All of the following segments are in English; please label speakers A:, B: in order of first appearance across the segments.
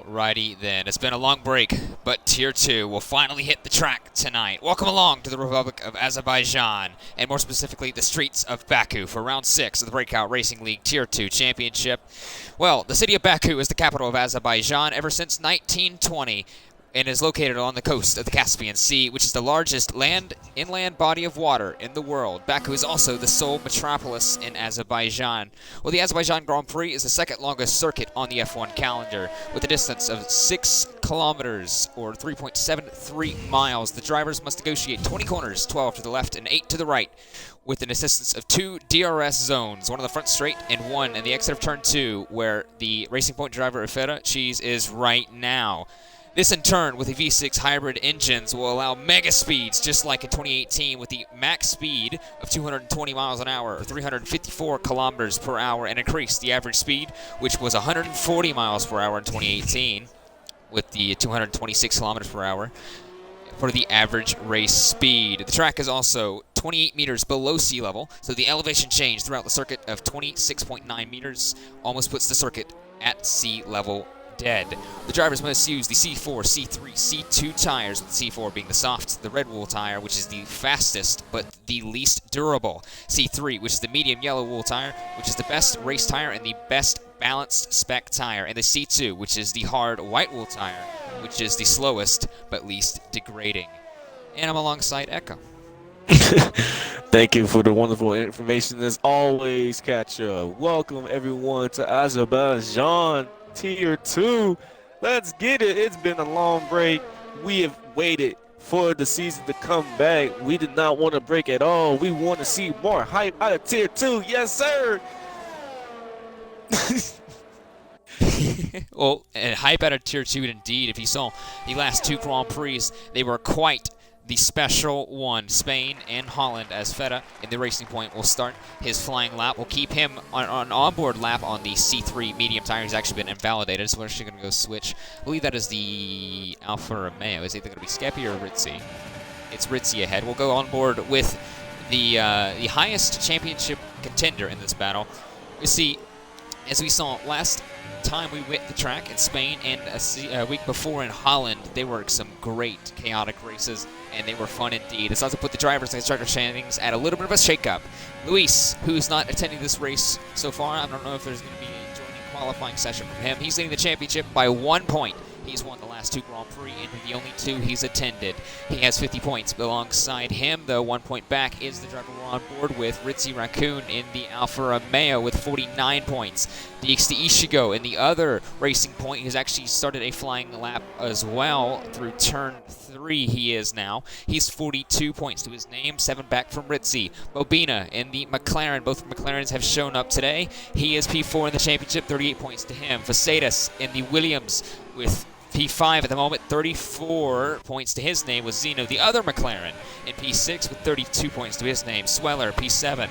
A: Alrighty then, it's been a long break, but Tier 2 will finally hit the track tonight. Welcome along to the Republic of Azerbaijan, and more specifically, the streets of Baku for Round 6 of the Breakout Racing League Tier 2 Championship. Well, the city of Baku is the capital of Azerbaijan ever since 1920, and is located along the coast of the Caspian Sea, which is the largest inland body of water in the world. Baku is also the sole metropolis in Azerbaijan. Well, the Azerbaijan Grand Prix is the second longest circuit on the F1 calendar, with a distance of 6 kilometers, or 3.73 miles. The drivers must negotiate 20 corners, 12 to the left and 8 to the right, with an assistance of 2 DRS zones, one on the front straight and one in the exit of turn 2, where the Racing Point driver Feta Cheese is right now. This, in turn, with the V6 hybrid engines, will allow mega speeds, just like in 2018, with the max speed of 220 miles an hour, or 354 kilometers per hour, and increase the average speed, which was 140 miles per hour in 2018, with the 226 kilometers per hour for the average race speed. The track is also 28 meters below sea level, so the elevation change throughout the circuit of 26.9 meters almost puts the circuit at sea level dead. The drivers must use the C4, C3, C2 tires, with the C4 being the soft, the red wool tire, which is the fastest but the least durable. C3, which is the medium yellow wool tire, which is the best race tire and the best balanced spec tire. And the C2, which is the hard white wool tire, which is the slowest but least degrading. And I'm alongside Echo.
B: Thank you for the wonderful information as always, Katja. Welcome everyone to Azerbaijan Tier 2. Let's get it. It's been a long break. We have waited for the season to come back. We did not want to break at all. We want to see more hype out of Tier 2. Yes, sir.
A: Well, and hype out of Tier 2 indeed. If you saw the last 2 Grand Prix, they were quite the special one. Spain and Holland, as Feta in the Racing Point will start his flying lap. We'll keep him on an onboard lap on the C3 medium tire. He's actually been invalidated, so we're actually going to go switch. I believe that is the Alfa Romeo. Is either going to be Skeppy or Ritzy. It's Ritzy ahead. We'll go on board with the highest championship contender in this battle. You see, as we saw last time we went the track in Spain and a week before in Holland, they were some great chaotic races, and they were fun indeed. It's also put the drivers and instructor standings at a little bit of a shakeup. Luis, who's not attending this race so far, I don't know if there's going to be a joining qualifying session from him. He's leading the championship by 1 point. He's won the last 2 Grand Prix and the only 2 he's attended. He has 50 points. Alongside him, though, 1 point back is the driver we're on board with, Ritzy Raccoon in the Alfa Romeo with 49 points. DXT Ishigo in the other Racing Point, who's actually started a flying lap as well through turn 3 he is now. He's 42 points to his name, 7 back from Ritzy. Bobina in the McLaren, both McLarens have shown up today. He is P4 in the championship, 38 points to him. Facedas in the Williams with P5 at the moment, 34 points to his name, with Zeno, the other McLaren, in P6 with 32 points to his name. Sweller, P7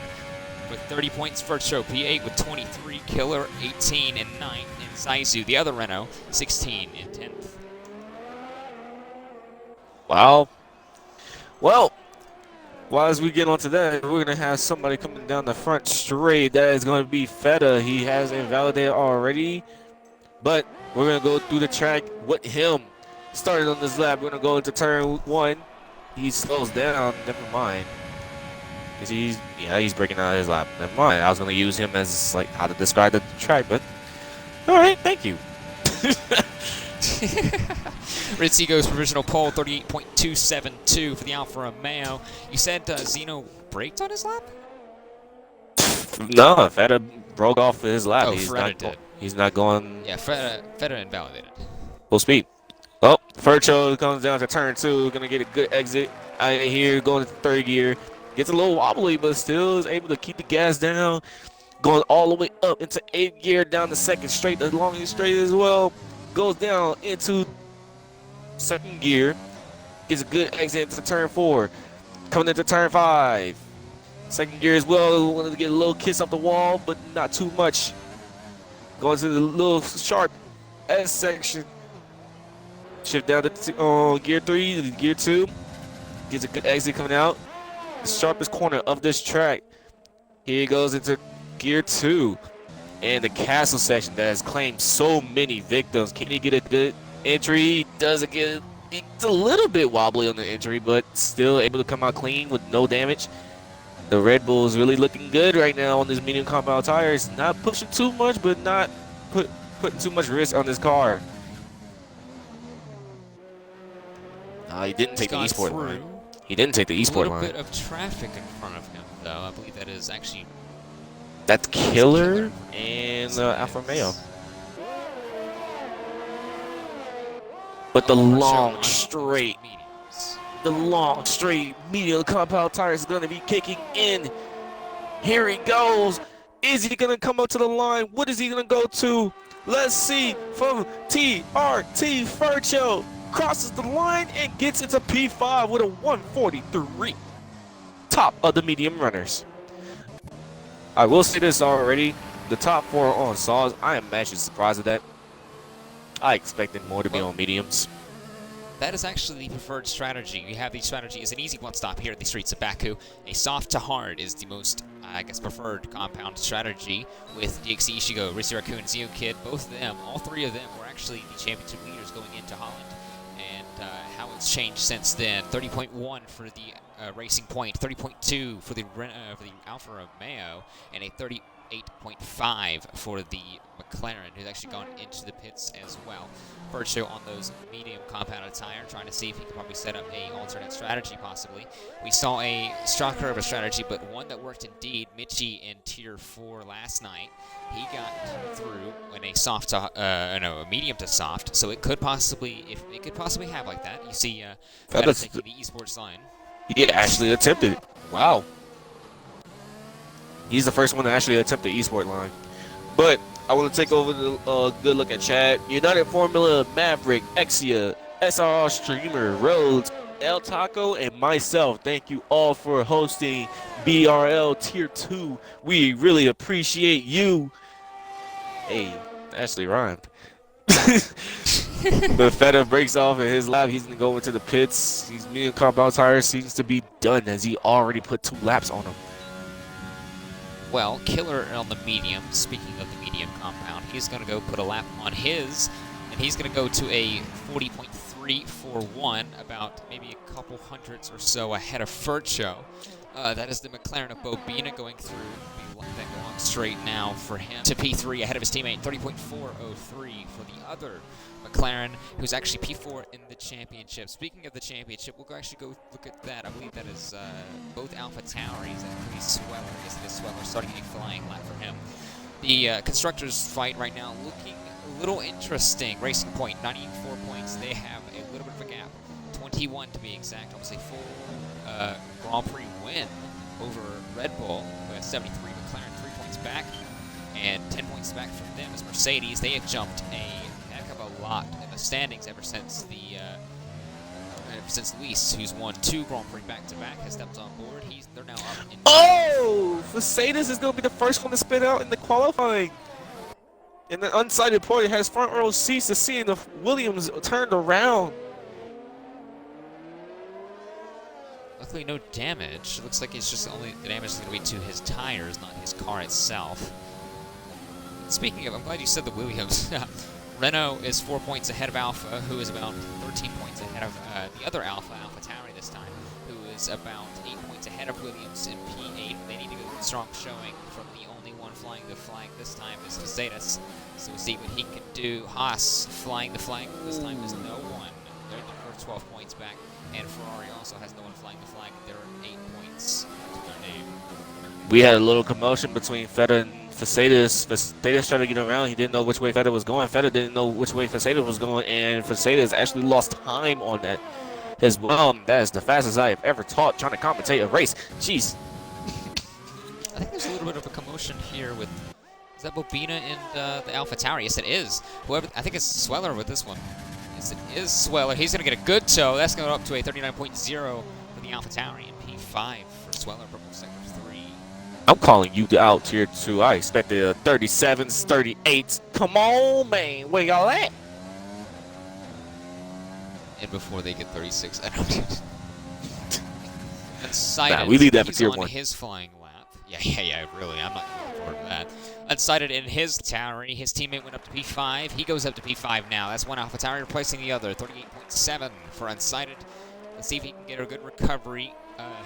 A: with 30 points. Vircho, P8 with 23. Killer, 18 and 9. And Zaizu, the other Renault, 16 and 10th.
B: Wow. Well, as we get on to that, we're going to have somebody coming down the front straight. That is going to be Feta. He has invalidated already, but we're going to go through the track with him. Started on this lap. We're going to go into turn 1. He slows down. Never mind. He's breaking out of his lap. Never mind. I was going to use him as like how to describe the track, but all right. Thank you.
A: Ritzy goes provisional pole, 38.272 for the Alfa Romeo. You said Zeno braked on his lap?
B: No, Feta broke off his lap.
A: Oh, Feta did.
B: He's not going.
A: Yeah, Feta invalidated.
B: Full speed. Oh, Furcho comes down to turn 2. Going to get a good exit out of here. Going to third gear. Gets a little wobbly, but still is able to keep the gas down. Going all the way up into 8th gear, down the second straight, the longest straight as well. Goes down into 2nd gear. Gets a good exit into turn 4. Coming into turn 5. 2nd gear as well. Wanted to get a little kiss off the wall, but not too much. Going to the little sharp S section. Shift down to gear 3 to gear 2. Gets a good exit coming out. The sharpest corner of this track. Here he goes into gear 2. and the castle section that has claimed so many victims. Can he get a good entry? Doesn't get. It's a little bit wobbly on the entry, but still able to come out clean with no damage. The Red Bull is really looking good right now on this medium compound tires. Not pushing too much, but not putting too much risk on this car. He didn't take the eSport line. He didn't take the eSport line.
A: A little bit of traffic in front of him, though. I believe that is actually...
B: That's Killer and Alfa Romeo. But the long straight medium compound tires is going to be kicking in. Here he goes. Is he going to come up to the line? What is he going to go to? Let's see from TRT Fercho. Crosses the line and gets into P5 with a 143. Top of the medium runners. I will say this already. The top 4 on saws. I am actually surprised at that. I expected more to be on mediums.
A: That is actually the preferred strategy. You have the strategy is an easy one-stop here at the streets of Baku. A soft to hard is the most, I guess, preferred compound strategy with DXC Ishigo, Rizzy Raccoon, Zio Kid. Both of them, all 3 of them, were actually the championship leaders going into Holland. And how it's changed since then. 30.1 for the Racing Point, 30.2 for the Alfa Romeo, and a 38.5 for the McLaren, who's actually gone into the pits as well. Virtue on those medium compounded tire, trying to see if he can probably set up a alternate strategy possibly. We saw a straw curve strategy, but one that worked indeed. Mitchie in Tier 4 last night. He got through in a soft to, a medium to soft, so it could possibly, have like that. You see, taking the esports line.
B: He actually attempted it. Wow. He's the first one to actually attempt the esport line. But I want to take over the good look at chat. United Formula, Maverick, Exia, SRR Streamer, Rhodes, El Taco, and myself. Thank you all for hosting BRL Tier 2. We really appreciate you. Hey, actually rhymed. But Feta breaks off in his lap. He's going to go into the pits. His medium compound tire seems to be done as he already put 2 laps on him.
A: Well, Killer on the medium, speaking of the medium compound, he's going to go put a lap on his, and he's going to go to a 40.341, about maybe a couple hundredths or so ahead of Fercho. That is the McLaren of Bobina going through the long straight now for him to P3 ahead of his teammate, 30.403 for the other McLaren, who's actually P4 in the championship. Speaking of the championship, we'll actually go look at that. I believe that is both Alpha Tauris and Prix Sweller. Yes, it is Sweller starting a flying lap for him. The constructors fight right now looking a little interesting. Racing Point, 94 points. They have a little bit of a gap, 21 to be exact, almost a full Grand Prix win over Red Bull, who has 73. McLaren 3 points back, and 10 points back from them is Mercedes. They have jumped a heck of a lot in the standings ever since Luis, who's won 2 Grand Prix back-to-back, has stepped on board. They're now up in...
B: Oh! Mercedes is going to be the first one to spin out in the qualifying. And the unsighted party has front row seats to seeing the Williams turned around.
A: Luckily, no damage. It looks like it's just only the damage is going to be to his tires, not his car itself. Speaking of, I'm glad you said the Williams. Renault is 4 points ahead of Alpha, who is about 13 points ahead of the other Alpha Tauri this time, who is about 8 points ahead of Williams in P8. They need to go with a strong showing from the only one flying the flag this time is Facetas. So we'll see what he can do. Haas flying the flag this time is no one. They're the first 12 points back. And Ferrari also has no one flying the flag. There are 8 points to their name.
B: We had a little commotion between Feta and Facetas. Facetas tried to get around. He didn't know which way Feta was going. Feta didn't know which way Facetas was going, and Facetas actually lost time on that as well. That is the fastest I have ever taught trying to commentate a race. Jeez.
A: I think there's a little bit of a commotion here with... Is that Bobina and the Alpha Tauri? Yes, it is. Whoever, I think it's Sweller with this one. Yes, it is Sweller. He's going to get a good tow. That's going up to a 39.0 for the Alpha Tauri and P5 for Sweller, purple sector 3.
B: I'm calling you out Tier 2. I expected a 37s, 38s. Come on, man. Where y'all at?
A: And before they get 36, I don't... Unsighted.
B: Nah, we leave that for Tier
A: on
B: 1.
A: His flying lap. Yeah, really. I'm not looking forward to that. unsighted in his tower. His teammate went up to P5. He goes up to P5 now. That's one AlphaTauri replacing the other. 38.7 for unsighted. Let's see if he can get a good recovery.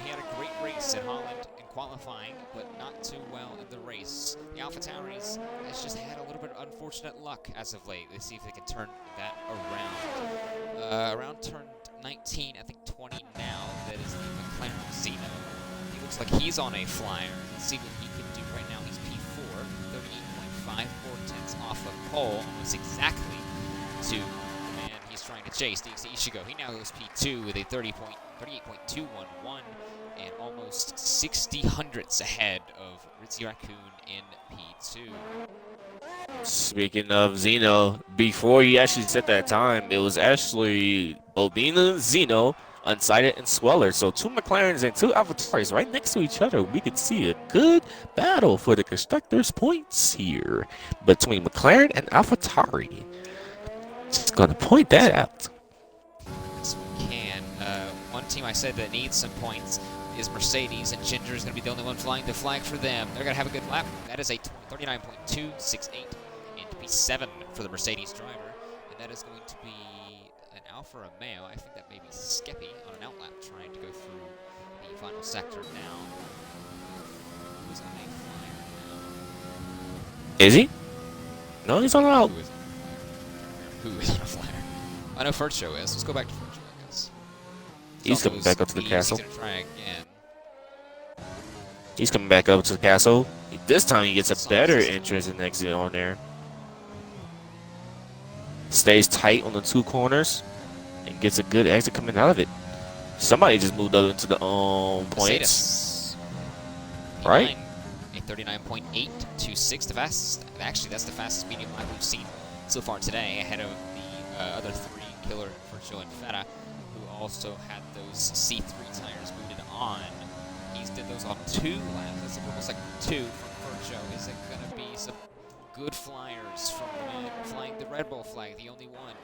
A: He had a great race in Holland in qualifying, but not too well in the race. The AlphaTauris has just had a little bit of unfortunate luck as of late. Let's see if they can turn that around. Around turn 19, I think 20 now. That is the McLaren Zeno. He looks like he's on a flyer. Let's see what he can do right now. He's P4, 38.54 tenths off of pole, almost exactly to the man he's trying to chase, DXT Ishigo. He now goes P2 with a 38.211 and almost 60 hundredths ahead of Ritzy Raccoon in P2.
B: Speaking of Zeno, before he actually set that time, it was actually Bobina, Zeno, Unsighted, and Sweller. So 2 McLarens and 2 AlphaTauris right next to each other. We could see a good battle for the constructors' points here between McLaren and AlphaTauri. Just gonna point that out.
A: Yes, we can. One team I said that needs some points is Mercedes, and Ginger is going to be the only one flying the flag for them. They're going to have a good lap. That is a 39.268 into P7 for the Mercedes driver, and that is going to be an Alfa Romeo. I think that may be Skeppy on an outlap trying to go through the final sector now. Who is on a flyer now?
B: Is he? No, he's on out.
A: Who is on a flyer? I know Furcho is. Let's go back to Furcho, I guess.
B: He's coming back up to the castle.
A: He's going to try again.
B: He's coming back up to the castle. This time he gets a better entrance and exit on there. Stays tight on the 2 corners and gets a good exit coming out of it. Somebody just moved up into the points.
A: Mercedes.
B: Right?
A: A 39.826, the fastest. Actually, that's the fastest medium lap we've seen so far today, ahead of the other 3, Killer, Furcho, and Feta, who also had those C3 tires booted on. He's did those on 2 laps. That's the purple sector 2 from Furcho. Is it going to be some good flyers from the man flying the Red Bull flag, the only one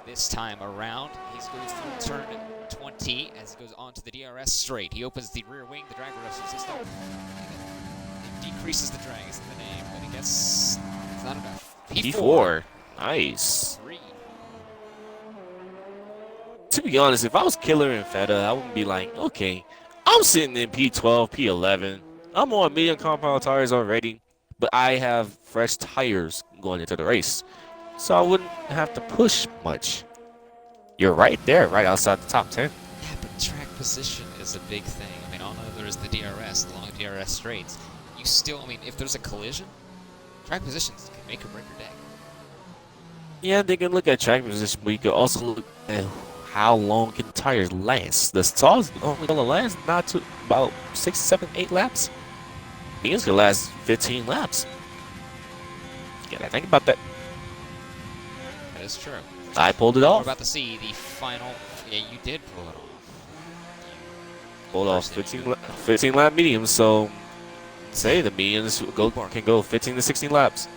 A: this time around? He's going through turn 20 as he goes on to the DRS straight. He opens the rear wing, the drag reduction system. It decreases the drag is the name, but I guess it's not enough.
B: P4. Nice.
A: 3.
B: To be honest, if I was Killer and Feta, I wouldn't be like, okay, I'm sitting in P12, P11. I'm on medium compound tires already, but I have fresh tires going into the race, so I wouldn't have to push much. You're right there, right outside the top 10.
A: Yeah, but track position is a big thing. I mean, all there is the DRS, the long DRS straights. You still, I mean, if there's a collision, track positions can make or break your day.
B: Yeah, they can look at track position, but you can also look at how long can tires last. The stalls only gonna last not to about 6, 7, 8 laps. These can last 15 laps. You gotta think about that.
A: That is true.
B: I pulled it
A: We're
B: off.
A: about to see the final. Yeah, you did pull it off.
B: Pulled off 15 lap mediums, so say the mediums can go 15 to 16 laps.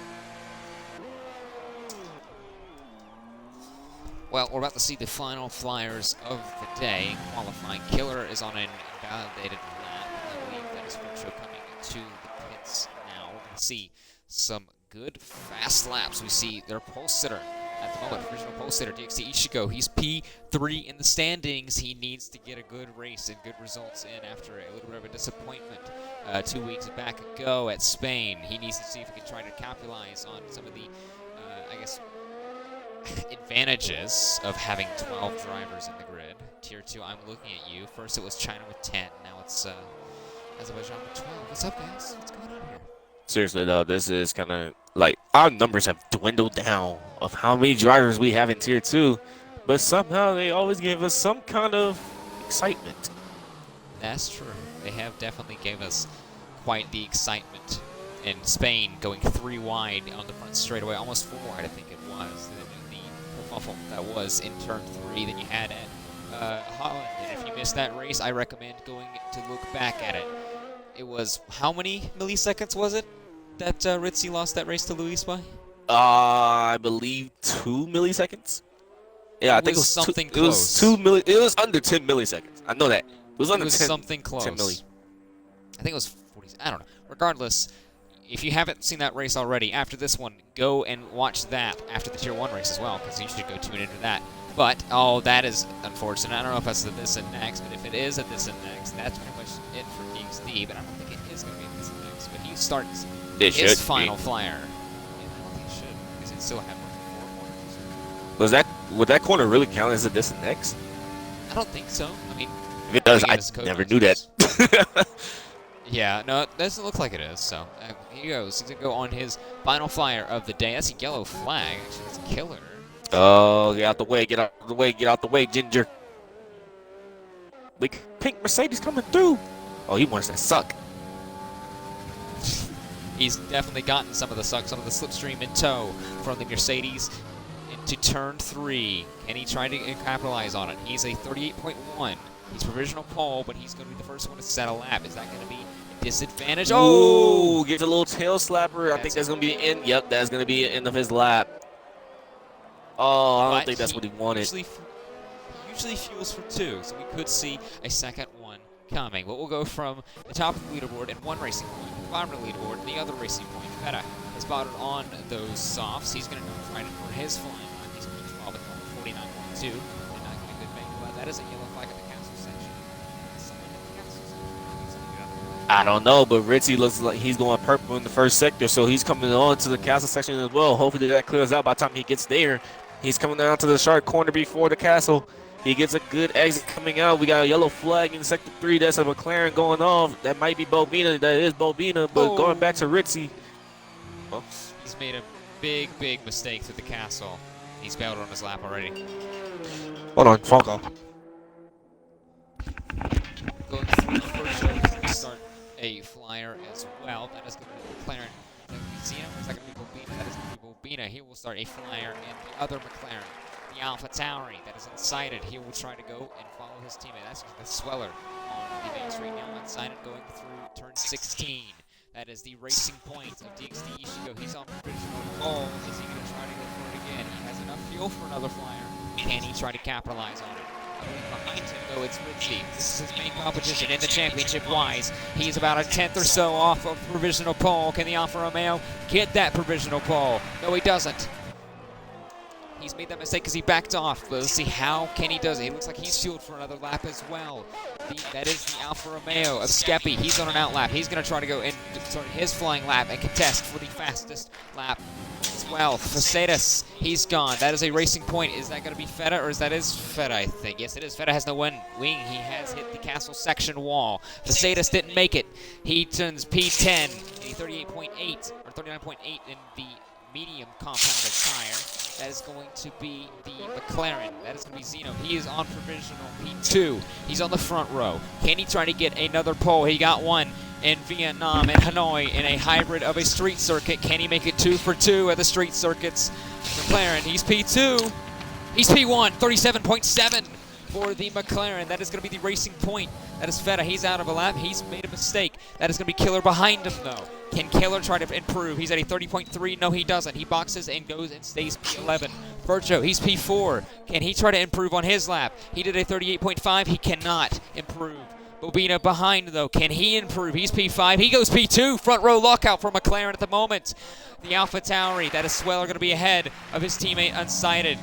A: Well, we're about to see the final flyers of the day. Qualifying Killer is on an invalidated lap. I believe that is Furcho coming to the pits now. We're going to see some good fast laps. We see their pole sitter at the moment, original pole sitter, DXT Ishigo. He's P3 in the standings. He needs to get a good race and good results in after a little bit of a disappointment 2 weeks back ago at Spain. He needs to see if he can try to capitalize on some of the, I guess, advantages of having 12 drivers in the grid. Tier 2, I'm looking at you. First it was China with 10, now it's Azerbaijan with 12. What's up, guys? What's going on here?
B: Seriously though, this is kind of like our numbers have dwindled down of how many drivers we have in Tier 2, but somehow they always give us some kind of excitement.
A: That's true. They have definitely gave us quite the excitement. In Spain, going 3 wide on the front straightaway, almost 4 wide, I think it was. The kerfuffle that was in turn 3 that you had at Holland. And if you missed that race, I recommend going to look back at it. It was, how many milliseconds was it that Ritzy lost that race to Luis by?
B: I believe 2 milliseconds. Yeah, I think it was
A: something
B: close. It was under 10 milliseconds. I know that. It was under 10.
A: Something close.
B: 10 milli.
A: I think it was 40. I don't know. Regardless, if you haven't seen that race already, after this one, go and watch that after the Tier 1 race as well, because you should go tune into that. But, oh, that is unfortunate. I don't know if that's a this and next, but if it is a this and next, that's pretty much it for DXD, but I don't think it is going to be a this and next. But he starts his final flyer. Yeah, I don't think it should, because it still have 4 corners.
B: Would that corner really count as a this and next?
A: I don't think so. I mean,
B: if it does, I never knew that.
A: Yeah, no, it doesn't look like it is, so here he goes. He's going to go on his final flyer of the day. That's a yellow flag. Actually, that's a killer.
B: Oh, get out the way, get out the way, get out the way, Ginger. Big pink Mercedes coming through. Oh, he wants that suck.
A: He's definitely gotten some of the suck, some of the slipstream in tow from the Mercedes into turn 3. Can he try to capitalize on it? He's a 38.1. He's provisional pole, but he's going to be the first one to set a lap. Is that going to be a disadvantage?
B: Oh, gets a little tail slapper. I think that's going to be the end. Yep, that's going to be the end of his lap. Oh, I don't think that's what he wanted.
A: Usually fuels for 2, so we could see a second one coming. But we'll go from the top of the leaderboard and one racing point, the bottom of the leaderboard and the other racing point. Feta has spotted on those softs. He's going to try it for his flying line. He's going to 12 at 49.2. They're not going to good make, but that is a yellow flag at the castle section.
B: I don't know, but Ritzy looks like he's going purple in the first sector, so he's coming on to the castle section as well. Hopefully that clears out by the time he gets there. He's coming down to the sharp corner before the castle. He gets a good exit coming out. We got a yellow flag in sector 3. That's a McLaren going off. That might be Bobina. That is Bobina, but going back to Ritzy.
A: Oh. He's made a big, big mistake through the castle. He's bailed on his lap already.
B: Hold on, phone call.
A: Going through the first show, he's going to start a flyer as well. That is going to be McLaren. Is that going to be Zeno? Is that going to be Bobina? That is going to be Bobina. He will start a flyer in the other McLaren. The Alpha Tauri that is unsighted. He will try to go and follow his teammate. That's the Sweller on the main street now, unsighted, going through turn 16. That is the racing point of DXD Ishigo. He's on provisional pole. Is he going to try to go for it again? He has enough fuel for another flyer. Can he try to capitalize on it? Behind him, though, it's Ritzy. This is his main competition in the championship-wise. He's about a 10th or so off of provisional pole. Can the Alfa Romeo get that provisional pole? No, he doesn't. He's made that mistake because he backed off. But let's see how Kenny does it. It looks like he's fueled for another lap as well. That is the Alfa Romeo of Skeppy. He's on an out lap. He's going to try to go and start his flying lap and contest for the fastest lap as well. Facetas, he's gone. That is a racing point. Is that going to be Feta, or is Feta, I think? Yes, it is. Feta has no wing. He has hit the castle section wall. Facetas didn't make it. He turns P10, a 38.8 or 39.8 in the medium compounded tire. That is going to be the McLaren. That is going to be Zeno. He is on provisional P2. He's on the front row. Can he try to get another pole? He got one in Vietnam and Hanoi in a hybrid of a street circuit. Can he make it 2 for 2 at the street circuits? McLaren, he's P2. He's P1, 37.7 for the McLaren. That is going to be the racing point. That is Feta. He's out of a lap. He's made a mistake. That is going to be Killer behind him, though. Can Killer try to improve? He's at a 30.3. No, he doesn't. He boxes and goes and stays P11. Vircho, he's P4. Can he try to improve on his lap? He did a 38.5. He cannot improve. Bobina behind, though. Can he improve? He's P5. He goes P2. Front row lockout for McLaren at the moment. The Alpha Tauri. That is Sweller going to be ahead of his teammate Unsighted.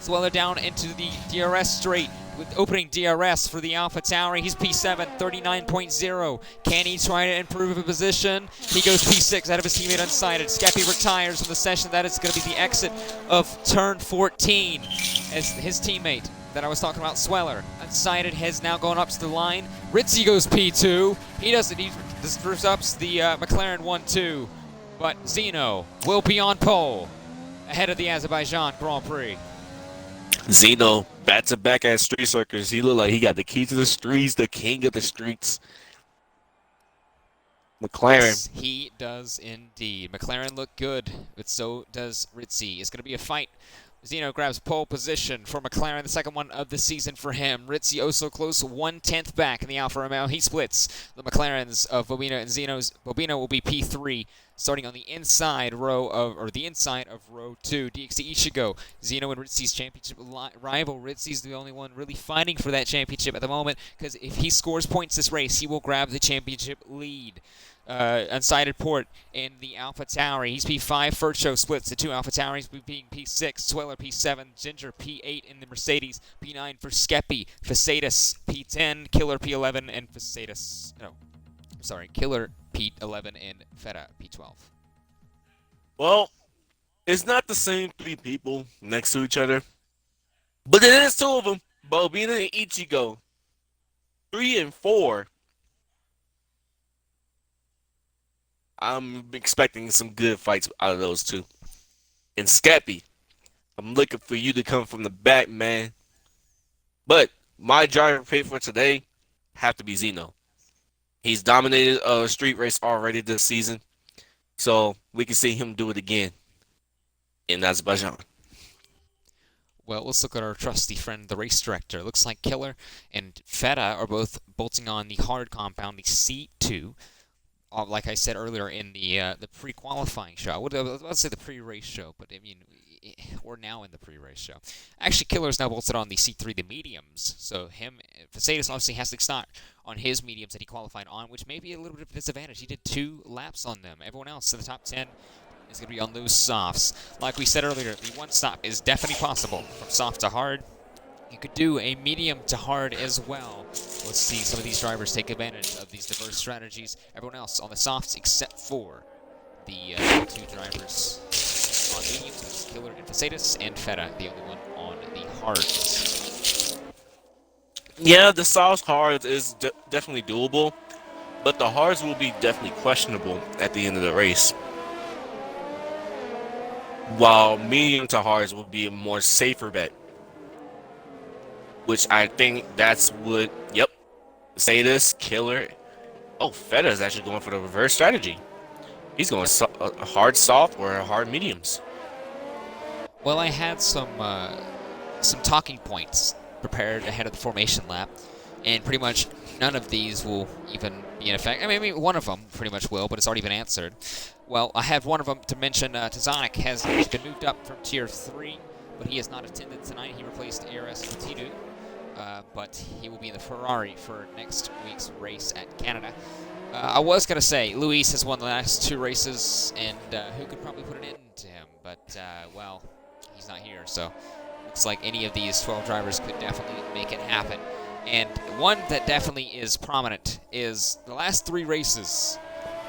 A: Sweller down into the DRS straight with opening DRS for the Alpha Tauri. He's P7, 39.0. Can he try to improve a position? He goes P6 out of his teammate Unsighted. Skeppy retires from the session. That is going to be the exit of turn 14 as his teammate that I was talking about, Sweller. Unsighted has now gone up to the line. Ritzy goes P2. He doesn't. He disrupts the McLaren 1-2. But Zeno will be on pole ahead of the Azerbaijan Grand Prix.
B: Zeno, back-to-back at street circuits. He looked like he got the key to the streets, the king of the streets. McLaren.
A: Yes, he does indeed. McLaren looked good, but so does Ritzy. It's going to be a fight. Zeno grabs pole position for McLaren, the second one of the season for him. Ritzy oh so close, 1/10 back in the Alfa Romeo. He splits the McLarens of Bobina and Zeno's. Bobina will be P3. Starting on the inside row of, or the inside of row 2, DXT Ichigo, Zeno and Ritzy's championship rival. Ritzy's the only one really fighting for that championship at the moment, because if he scores points this race, he will grab the championship lead. Unsighted Port in the Alpha Tauri. He's P5. Furcho splits the 2 Alpha Tauris, being P6. Sweller P7. Ginger P8 in the Mercedes. P9 for Skeppy. Facetus P10. Killer P11 and Facetus. No, sorry. Killer P11 and Feta P12.
B: Well, it's not the same 3 people next to each other, but it is 2 of them. Bobina and Ichigo. 3 and 4. I'm expecting some good fights out of those 2. And Skeppy, I'm looking for you to come from the back, man. But my driver pick for today have to be Zeno. He's dominated a street race already this season, so we can see him do it again in Azerbaijan.
A: Well, let's look at our trusty friend, the race director. Looks like Killer and Feta are both bolting on the hard compound, the C2. Like I said earlier in the pre-qualifying show. I would say the pre-race show, but I mean, we're now in the pre-race show. Actually, Killer's now bolted on the C3, the mediums. So Facetus obviously has to start on his mediums that he qualified on, which may be a little bit of a disadvantage. He did 2 laps on them. Everyone else in the top 10 is going to be on those softs. Like we said earlier, the one stop is definitely possible from soft to hard. You could do a medium to hard as well. Let's see some of these drivers take advantage of these diverse strategies. Everyone else on the softs except for the 2 drivers on mediums, Killer and Facetus, and Feta, the only one on the hards.
B: Yeah, the soft hards is definitely doable, but the hards will be definitely questionable at the end of the race. While medium to hards will be a more safer bet. Which I think that's what, yep, Facetus, Killer. Oh, Feta is actually going for the reverse strategy. He's going hard soft or hard mediums.
A: Well, I had some talking points prepared ahead of the formation lap, and pretty much none of these will even be in effect. I mean, one of them pretty much will, but it's already been answered. Well, I have one of them to mention. Tazonic has been moved up from Tier 3, but he has not attended tonight. He replaced Ares Tidu. But he will be in the Ferrari for next week's race at Canada. I was going to say, Luis has won the last 2 races, and who could probably put an end to him, but, well, he's not here, so looks like any of these 12 drivers could definitely make it happen. And one that definitely is prominent is the last 3 races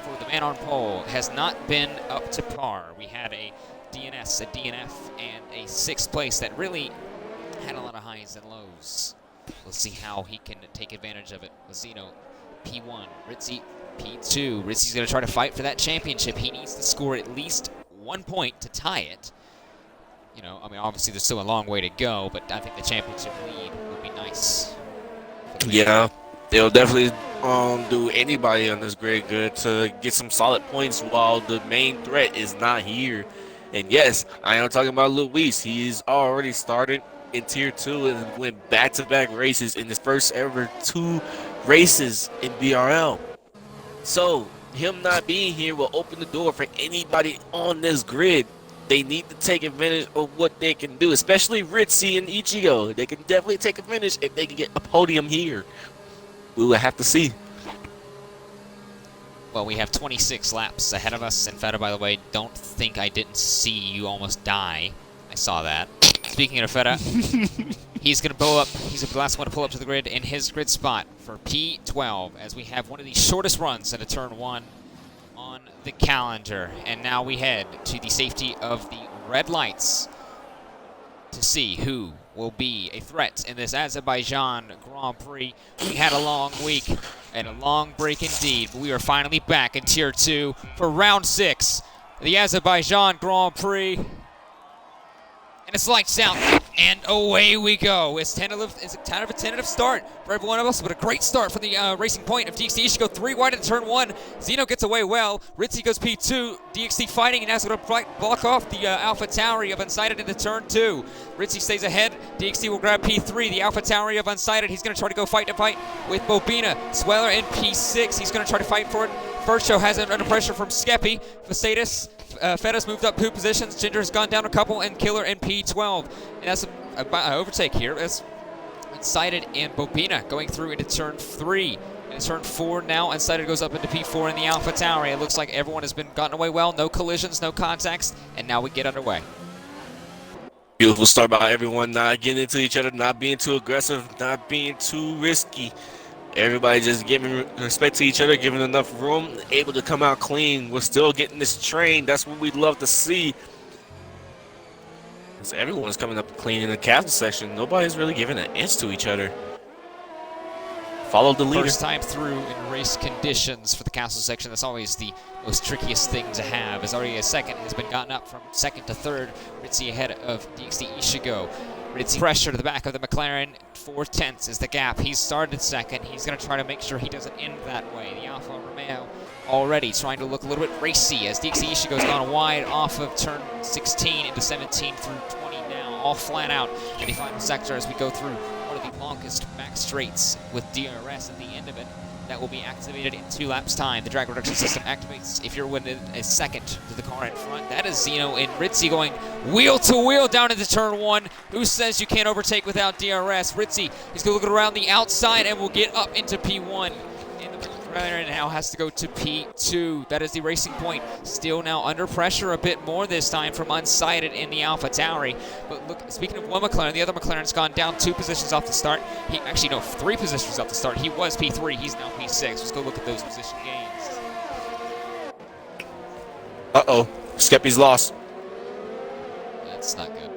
A: for the man on pole has not been up to par. We had a DNS, a DNF, and a 6th place that really had a lot of highs and lows. Let's see how he can take advantage of it. Zeno, P1, Ritzy, P2. Ritzy's going to try to fight for that championship. He needs to score at least 1 point to tie it. You know, I mean, obviously there's still a long way to go, but I think the championship lead would be nice.
B: Yeah, they'll definitely do anybody on this grid good to get some solid points while the main threat is not here. And yes, I am talking about Luis. He's already started in Tier 2 and went back-to-back races in his first ever 2 races in BRL. So him not being here will open the door for anybody on this grid. They need to take advantage of what they can do, especially Ritzy and Ichigo. They can definitely take advantage if they can get a podium here. We will have to see.
A: Well, we have 26 laps ahead of us. And Feta, by the way, don't think I didn't see you almost die. I saw that. Speaking of Feta, he's going to pull up. He's the last one to pull up to the grid in his grid spot for P12 as we have one of the shortest runs into Turn 1 on the calendar. And now we head to the safety of the red lights to see who will be a threat in this Azerbaijan Grand Prix. We had a long week and a long break indeed, but we are finally back in Tier 2 for Round 6, the Azerbaijan Grand Prix. And it's lights out, and away we go. It's kind of a tentative start for everyone else, but a great start from the Racing Point of DXT Ichigo. 3 wide into Turn 1. Zeno gets away well. Ritzy goes P2. DXT fighting, and that's going to block off the Alpha Tauri of Unsighted into Turn 2. Ritzy stays ahead. DXT will grab P3. The Alpha Tauri of Unsighted. He's going to try to go fight with Bobina. Sweller in P6. He's going to try to fight for it. Vircho has it under pressure from Skeppy. Facetus, Feta's moved up 2 positions. Ginger has gone down a couple, and Killer in P12. And that's an overtake here. That's Unsighted and Bobina going through into turn 3. And turn 4 now, Unsighted goes up into P4 in the Alpha Tower. It looks like everyone has been gotten away well. No collisions, no contacts, and now we get underway.
B: Beautiful start by everyone, not getting into each other, not being too aggressive, not being too risky. Everybody just giving respect to each other, giving enough room, able to come out clean. We're still getting this train. That's what we'd love to see. So everyone's coming up clean in the castle section. Nobody's really giving an inch to each other. Follow the leader.
A: First time through in race conditions for the castle section. That's always the most trickiest thing to have. As already a second has been gotten up from 2nd to 3rd. Ritzy ahead of DXD Ishigo. Ritzy pressure to the back of the McLaren. 4/10 is the gap. He's started 2nd. He's going to try to make sure he doesn't end that way. The Alfa Romeo already trying to look a little bit racy as DXD Ishigo's gone wide off of turn 16 into 17 through 20 now. All flat out in the final sector as we go through one of the longest back straights with DRS at the end of it. That will be activated in 2 laps time. The drag reduction system activates if you're within a second to the car in front. That is Zeno and Ritzy going wheel to wheel down into turn 1. Who says you can't overtake without DRS? Ritzy is going to look around the outside and will get up into P1. And now has to go to P2. That is the Racing Point. Still now under pressure a bit more this time from Unsighted in the Alpha Tauri. But look, speaking of one McLaren, the other McLaren's gone down 2 positions off the start. He actually, no, 3 positions off the start. He was P3. He's now P6. Let's go look at those position gains.
B: Uh-oh. Skeppy's lost.
A: That's not good.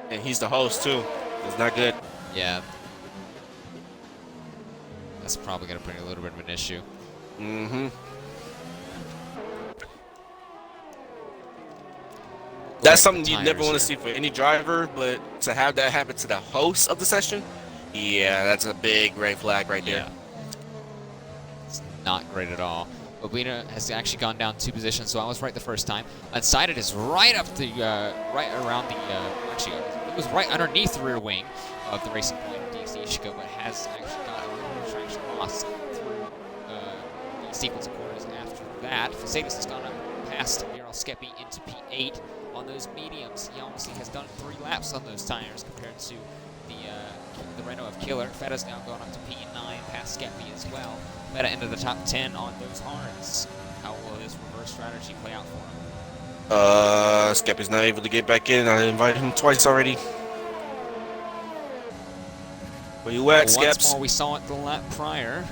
B: And he's the host, too. It's not good.
A: Yeah. That's probably going to bring a little bit of an issue.
B: Mm-hmm. That's something you never want to see for any driver, but to have that happen to the host of the session, yeah, that's a big red flag right there.
A: Yeah. It's not great at all. Bobina has actually gone down 2 positions, so I was right the first time. Unsighted is right up the, right around the, actually, it was right underneath the rear wing of the Racing Point of DXD Ishiko, but has actually got a little bit of traction loss through the sequence of corners after that. Facetus has gone up past BRL Skeppy into P8 on those mediums. He obviously has done 3 laps on those tires compared to the Renault of Killer. Feta's now going up to P9 past Skeppy as well. Feta into the top 10 on those hards. How will this reverse strategy play out for him?
B: Skeppy's not able to get back in. I invited him twice already. Where you at, Skeps?
A: Once more, we saw it the lap prior.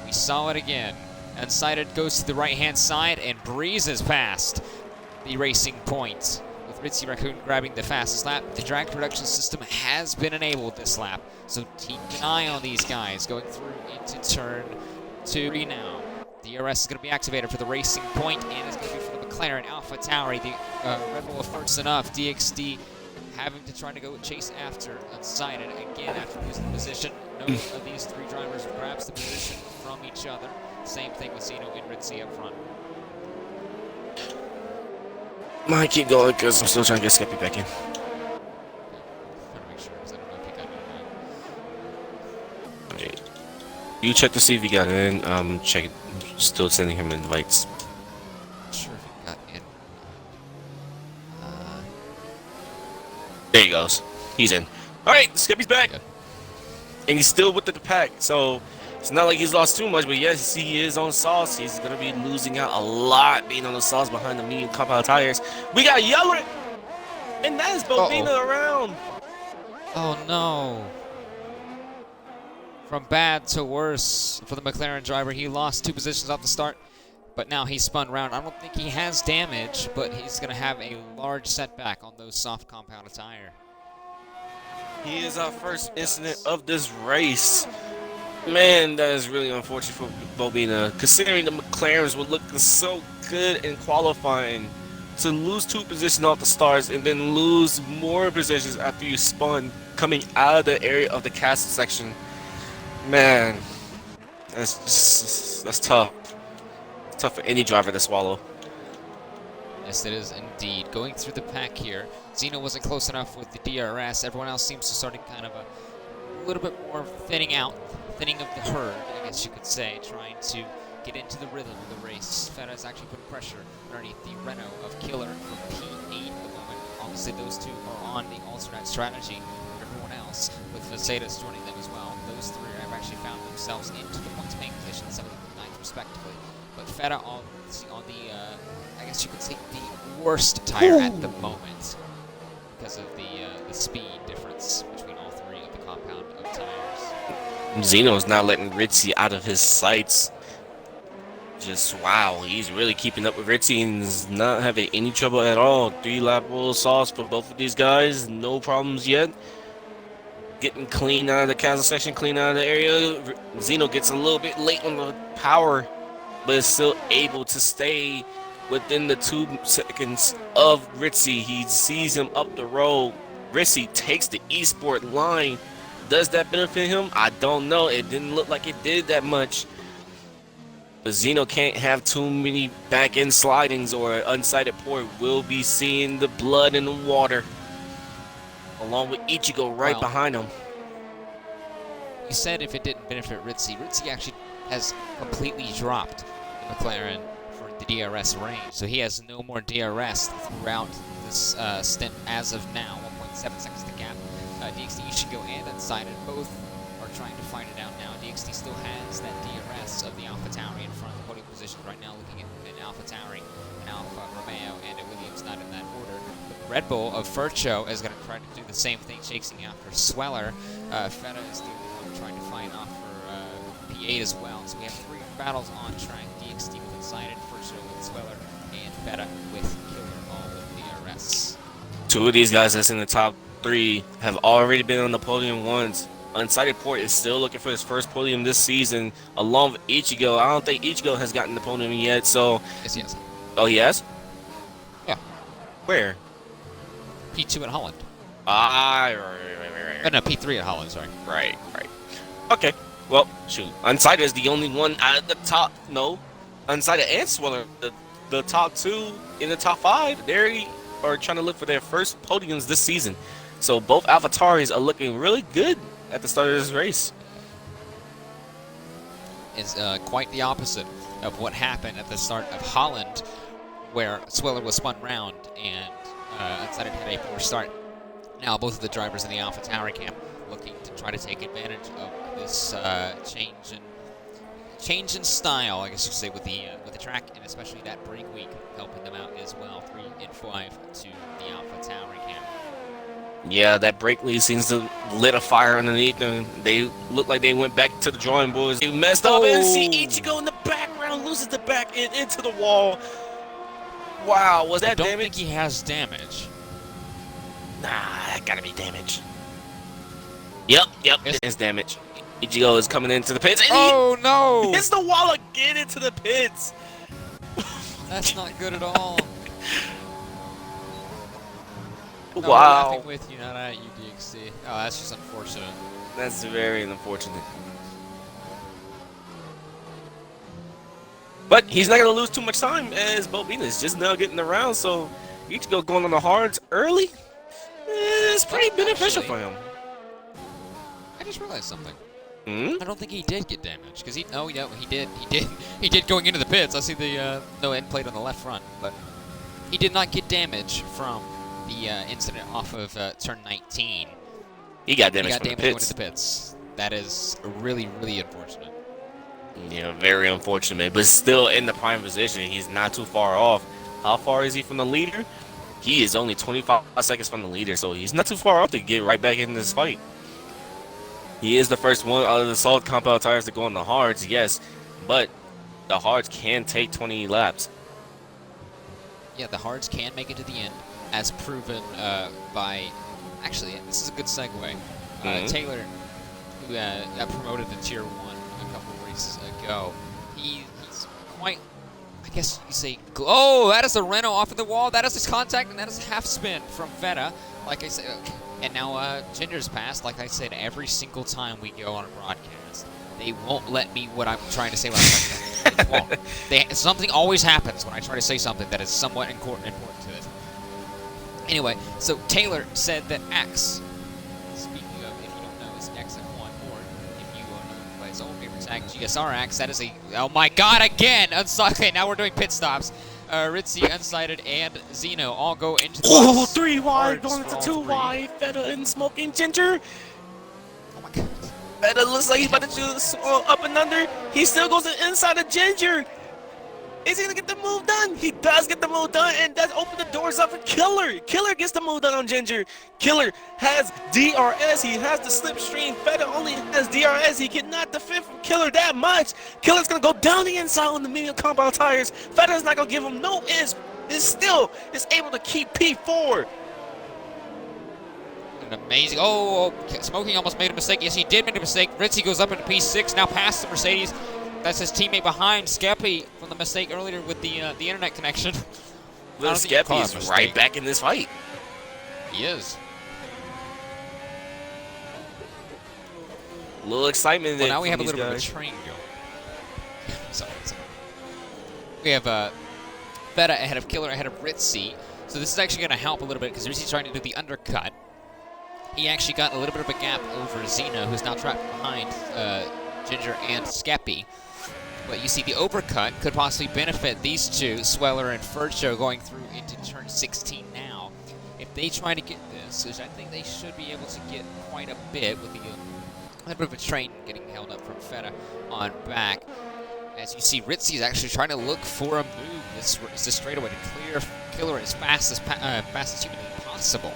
A: We saw it again. Unsighted goes to the right-hand side and breezes past the Racing Point. With Ritzy Raccoon grabbing the fastest lap, the drag production system has been enabled this lap. So keep an eye on these guys going through into turn 2 now. The DRS is going to be activated for the Racing Point, and it's going to be for the McLaren Alpha Tauri. The Red Bull first enough. DXD having to try to go chase after Unsighted again after losing the position. No of these 3 drivers grabs the position from each other. Same thing with Zeno and Ritzy up front.
B: Might keep going because I'm still trying to get Skeppy back in.
A: Trying to make sure, because I don't know if he got it or not.
B: Okay. You check to see if he got in. Check it. Still sending him invites.
A: Not sure if he got in.
B: There he goes. He's in. All right, Skeppy's back.
A: Good.
B: And he's still with the pack, so it's not like he's lost too much, but yes, he is on sauce. He's going to be losing out a lot being on the sauce behind the medium compound tires. We got yellow, and that is Bobina around.
A: Oh, no. From bad to worse for the McLaren driver. He lost 2 positions off the start, but now he's spun around. I don't think he has damage, but he's going to have a large setback on those soft compounded tire.
B: He is our first incident of this race. Man, that is really unfortunate for Bobina, considering the McLarens were looking so good in qualifying. To lose 2 positions off the starts and then lose more positions after you spun coming out of the area of the castle section. Man, that's tough. It's tough for any driver to swallow.
A: Yes, it is indeed. Going through the pack here, Zeno wasn't close enough with the DRS. Everyone else seems to start in kind of a a little bit more thinning of the herd, I guess you could say, trying to get into the rhythm of the race. Feta is actually putting pressure underneath the Renault of Killer from P8 at the moment. Obviously, those two are on the alternate strategy for everyone else, with Facetas joining them as well. Those three have actually found themselves into the points paying position, 7th and 9th respectively. But Feta on the, I guess you could say, the worst tire at the moment because of the speed difference between all three of the compound of tires.
B: Zeno's not letting Ritzy out of his sights. Just wow, he's really keeping up with Ritzy and is not having any trouble at all. 3-lap roll sauce for both of these guys, no problems yet. Getting clean out of the castle section, clean out of the area. Zeno gets a little bit late on the power, but is still able to stay within the 2 seconds of Ritzy. He sees him up the road. Ritzy takes the eSport line. Does that benefit him? I don't know. It didn't look like it did that much. But Zeno can't have too many back-end slidings or unsighted port. We'll be seeing the blood in the water, along with Ichigo right behind him.
A: You said if it didn't benefit Ritzy. Ritzy actually has completely dropped the McLaren for the DRS range, so he has no more DRS throughout this stint as of now. 1.7 seconds to gap. DXT, Ichigo, and Unsighted both are trying to find it out now. DXT still has that DRS of the AlphaTauri in front of the podium position right now, looking at an AlphaTauri, an Alfa Romeo, and a Williams, not in that order. The Red Bull of Furcho is going to try to do the same thing, chasing after Sweller. Feta is the only one trying to find off for P8 as well. So we have 3 battles on track. DXT with Unsighted, Furcho with Sweller, and Feta with Killer, all with DRS.
B: 2 of these guys that's in the top 3 have already been on the podium once. Unsighted Port is still looking for his first podium this season, along with Ichigo. I don't think Ichigo has gotten the podium yet, so...
A: Yes, he has.
B: Oh, he has?
A: Yeah.
B: Where?
A: P2 at Holland.
B: Right.
A: No, P3 at Holland, sorry.
B: Right. Okay, well, shoot. Unsighted is the only one at the top. No, Unsighted and Sweller, the top 2 in the top 5. They are trying to look for their first podiums this season. So both AlphaTauris are looking really good at the start of this race.
A: It's quite the opposite of what happened at the start of Holland, where Sweller was spun round and Unsighted had a poor start. Now both of the drivers in the AlphaTauri camp looking to try to take advantage of this change in style, I guess you could say, with the track, and especially that break week helping them out as well. 3 and 5 to the AlphaTauri camp.
B: Yeah, that break lead seems to lit a fire underneath them. They look like they went back to the drawing boards. They messed up and see Ichigo in the background loses the back end into the wall. Wow, was that damage?
A: I don't think he has damage.
B: Nah, that gotta be damage. Yep, it's damage. Ichigo is coming into the pits. And
A: no!
B: Hits the wall again into the pits.
A: That's not good at all.
B: Wow.
A: No, we're laughing with you, not at you, DXT. Oh, that's just unfortunate.
B: That's very unfortunate. But he's not going to lose too much time as Bobina is just now getting around, so Ichigo going on the hards early is pretty beneficial for him.
A: I just realized something.
B: Hmm?
A: I don't think he did get damaged, because he did going into the pits. I see the no end plate on the left front, but he did not get damage from the incident off of turn 19.
B: He got damage
A: going
B: from the pits.
A: into the pits. That is really, really unfortunate.
B: Yeah, very unfortunate, but still in the prime position. He's not too far off. How far is he from the leader? He is only 25 seconds from the leader, so he's not too far off to get right back in this fight. He is the first one out of the solid compound tires to go on the hards, yes, but the hards can take 20 laps.
A: Yeah, the hards can make it to the end, as proven by... Actually, this is a good segue. Taylor, who got promoted to Tier 1 a couple of races ago, he's quite... I guess you say... Oh, that is a Renault off of the wall. That is his contact, and that is a half spin from Feta. Like I said... And now Ginger's passed. Like I said, every single time we go on a broadcast, they won't let me what I'm trying to say. What I'm trying to say. They won't. Something always happens when I try to say something that is somewhat important to it. Anyway, so Taylor said that X, speaking of, if you don't know, is X at 1. his own favorite tag, GSR axe. That is a, oh my god, again! Okay, now we're doing pit stops. Ritzy, Unsighted, and Zeno all go into the box.
B: 3 wide,
A: Cards
B: going
A: for
B: to
A: all
B: 2
A: three.
B: wide. Feta and Smoking Ginger.
A: Oh my god.
B: Feta looks like he's about to do up and under. He still goes to inside of Ginger. Is he gonna get the move done? He does get the move done, and does open the doors up for Killer. Killer gets the move done on Ginger. Killer has DRS. He has the slipstream. Feta only has DRS. He cannot defend from Killer that much. Killer's gonna go down the inside on the medium compound tires. Feta's not gonna give him no inch. Still is able to keep P4.
A: An amazing, oh, Smoking almost made a mistake. Yes, he did make a mistake. Ritzy goes up into P6, now past the Mercedes. That's his teammate behind, Skeppy, from the mistake earlier with the internet connection.
B: Little Skeppy is right back in this fight.
A: He is.
B: A little excitement.
A: Well, now we have a little bit of a train going. sorry. We have Feta ahead of Killer, ahead of Ritzy. So this is actually going to help a little bit because Ritzy's trying to do the undercut. He actually got a little bit of a gap over Zeno, who's now trapped behind Ginger and Skeppy. But you see the overcut could possibly benefit these two, Sweller and Fercho, going through into turn 16 now. If they try to get this, which I think they should be able to get quite a bit with the a little bit of a train getting held up from Feta on back. As you see, Ritzy is actually trying to look for a move this straightaway to clear Killer as fast as humanly possible.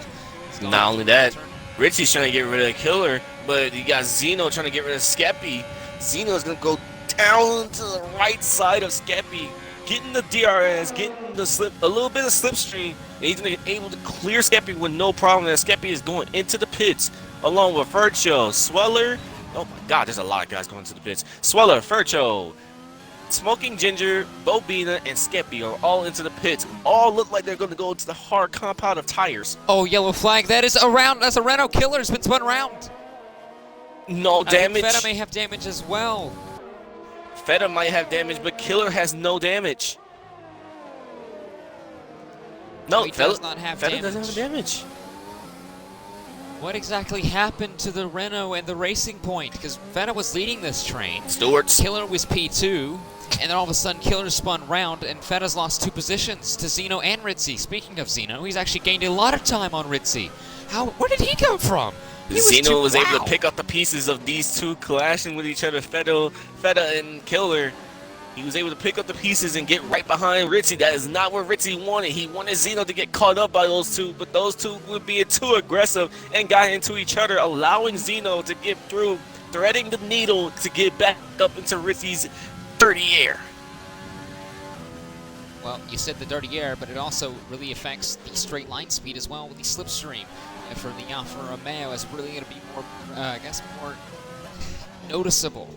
B: Not only that, Ritzy's trying to get rid of Killer, but you got Zeno trying to get rid of Skeppy. Zeno's going to go down to the right side of Skeppy, getting the DRS, getting the a little bit of slipstream, and he's going to be able to clear Skeppy with no problem. And Skeppy is going into the pits along with Fercho, Sweller. Oh my god, there's a lot of guys going into the pits. Sweller, Fercho, Smoking Ginger, Bobina, and Skeppy are all into the pits. All look like they're going to go into the hard compound of tires.
A: Oh, yellow flag. That is around. That's a Renault Killer. Has been spun around.
B: No damage.
A: I think Feta may have damage as well.
B: Feta might have damage, but Killer has no damage. No,
A: he does not have
B: Feta
A: damage.
B: doesn't have damage.
A: What exactly happened to the Renault and the Racing Point? Because Feta was leading this train.
B: Stewart's.
A: Killer was P2, and then all of a sudden Killer spun round, and Feta's lost 2 positions to Zeno and Ritzy. Speaking of Zeno, he's actually gained a lot of time on Ritzy. Where did he come from?
B: Zeno was able to pick up the pieces of these two clashing with each other, Feta and Killer. He was able to pick up the pieces and get right behind Ritzy. That is not what Ritzy wanted. He wanted Zeno to get caught up by those two, but those two were being too aggressive and got into each other, allowing Zeno to get through, threading the needle to get back up into Ritzy's dirty air.
A: Well, you said the dirty air, but it also really affects the straight line speed as well with the slipstream. And for the Alfa Romeo, it's really going to be more, more noticeable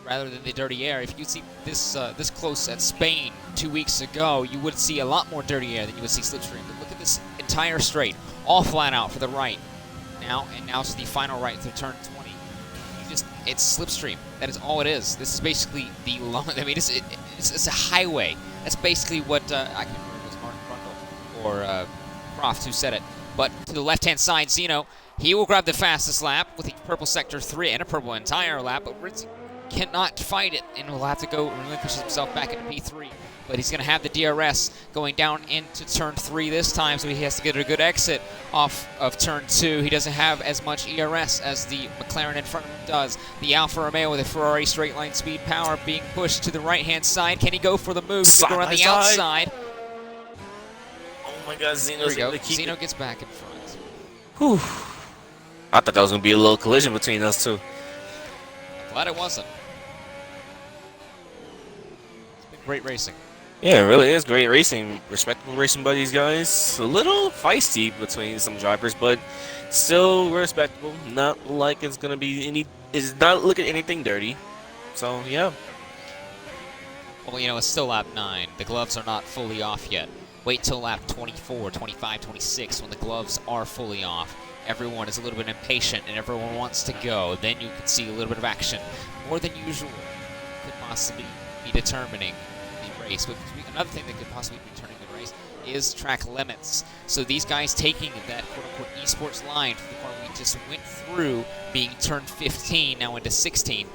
A: rather than the dirty air. If you see this this close at Spain 2 weeks ago, you would see a lot more dirty air than you would see slipstream. But look at this entire straight, all flat out for the right. Now to the final right through turn 20. It's slipstream. That is all it is. This is basically the long. I mean, it's a highway. That's basically what I can remember it was Mark Brundle or Croft who said it. But to the left-hand side, Zeno, he will grab the fastest lap with the purple sector 3 and a purple entire lap, but Ritzy cannot fight it and will have to go relinquish himself back into P3. But he's going to have the DRS going down into turn 3 this time, so he has to get a good exit off of turn 2. He doesn't have as much ERS as the McLaren in front of him does. The Alfa Romeo with a Ferrari straight line speed power being pushed to the right-hand side. Can he go for the move? He's going to go around the outside.
B: Oh my god, Zeno's
A: there we
B: able
A: go.
B: to keep
A: Zeno
B: it.
A: gets back in front.
B: Whew. I thought that was going to be a little collision between us two.
A: Glad it wasn't. It's been great racing.
B: Yeah, it really is great racing. Respectable racing by these guys. A little feisty between some drivers, but still respectable. Not like it's going to be any... It's not looking anything dirty. So, yeah.
A: Well, you know, it's still lap 9. The gloves are not fully off yet. Wait till lap 24, 25, 26 when the gloves are fully off. Everyone is a little bit impatient and everyone wants to go. Then you can see a little bit of action. More than usual could possibly be determining the race. But another thing that could possibly be determining the race is track limits. So these guys taking that quote-unquote esports line for the part we just went through, being turn 15 now into 16,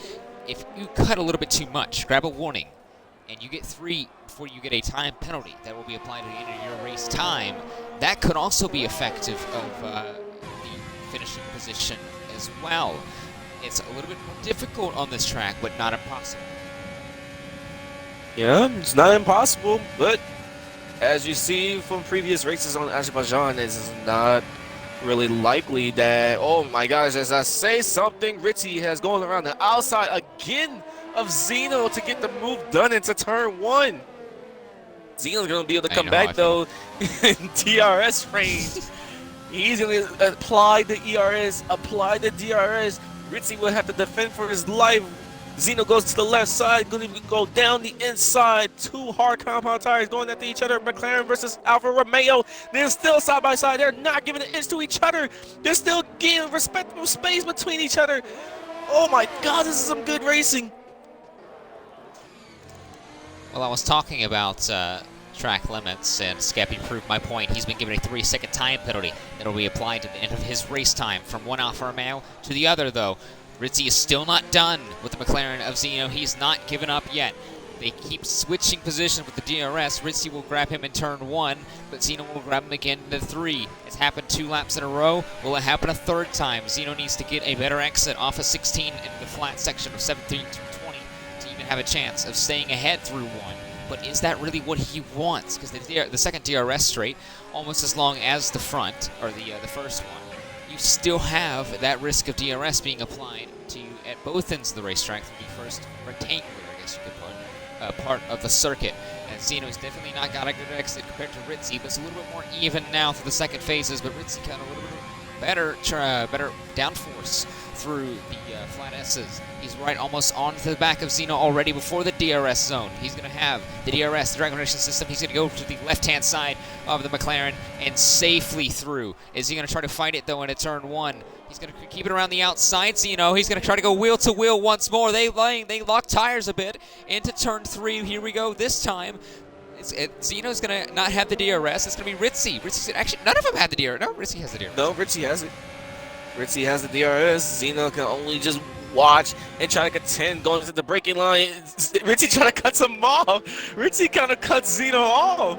A: if you cut a little bit too much, grab a warning, and you get 3 before you get a time penalty that will be applied at the end of your race time, that could also be effective of the finishing position as well. It's a little bit more difficult on this track, but not impossible.
B: Yeah, it's not impossible, but as you see from previous races on Azerbaijan, it's not really likely that, oh my gosh, as I say something, Ritzy has gone around the outside again of Zeno to get the move done into turn 1. Zeno's going to be able to come back, though, in DRS range. He's going to apply the ERS, apply the DRS. Ritzy will have to defend for his life. Zeno goes to the left side, going to go down the inside. 2 hard compound tires going at each other. McLaren versus Alfa Romeo. They're still side by side. They're not giving an inch to each other. They're still giving respectable space between each other. Oh my God, this is some good racing.
A: Well, I was talking about track limits, and Skeppy proved my point. He's been given a 3-second time penalty that will be applied to the end of his race time from one Alfa Romeo to the other, though. Ritzy is still not done with the McLaren of Zeno. He's not given up yet. They keep switching positions with the DRS. Ritzy will grab him in turn 1, but Zeno will grab him again in the 3. It's happened 2 laps in a row. Will it happen a 3rd time? Zeno needs to get a better exit off of 16 into the flat section of 17 to 20 to even have a chance of staying ahead through 1. But is that really what he wants? Because the second DRS straight, almost as long as the front, or the first one, you still have that risk of DRS being applied to you at both ends of the racetrack from the first rectangular, I guess you could put, part of the circuit. And Zeno's definitely not got a good exit compared to Ritzy, but it's a little bit more even now through the second phases, but Ritzy got a little bit better downforce through the flat S's. He's right almost onto the back of Zeno already before the DRS zone. He's going to have the DRS, the drag regulation system. He's going to go to the left-hand side of the McLaren and safely through. Is he going to try to fight it, though, into turn 1? He's going to keep it around the outside. Zeno, he's going to try to go wheel-to-wheel once more. They lock tires a bit into turn 3. Here we go this time. Zeno's going to not have the DRS. It's going to be Ritzy. Actually, none of them had the DRS. No, Ritzy has the DRS.
B: No, Ritzy has it. Ritzy has the DRS. Zeno can only just watch and try to contend going to the braking line. Ritzy trying to cut him off. Ritzy kind of cuts Zeno off.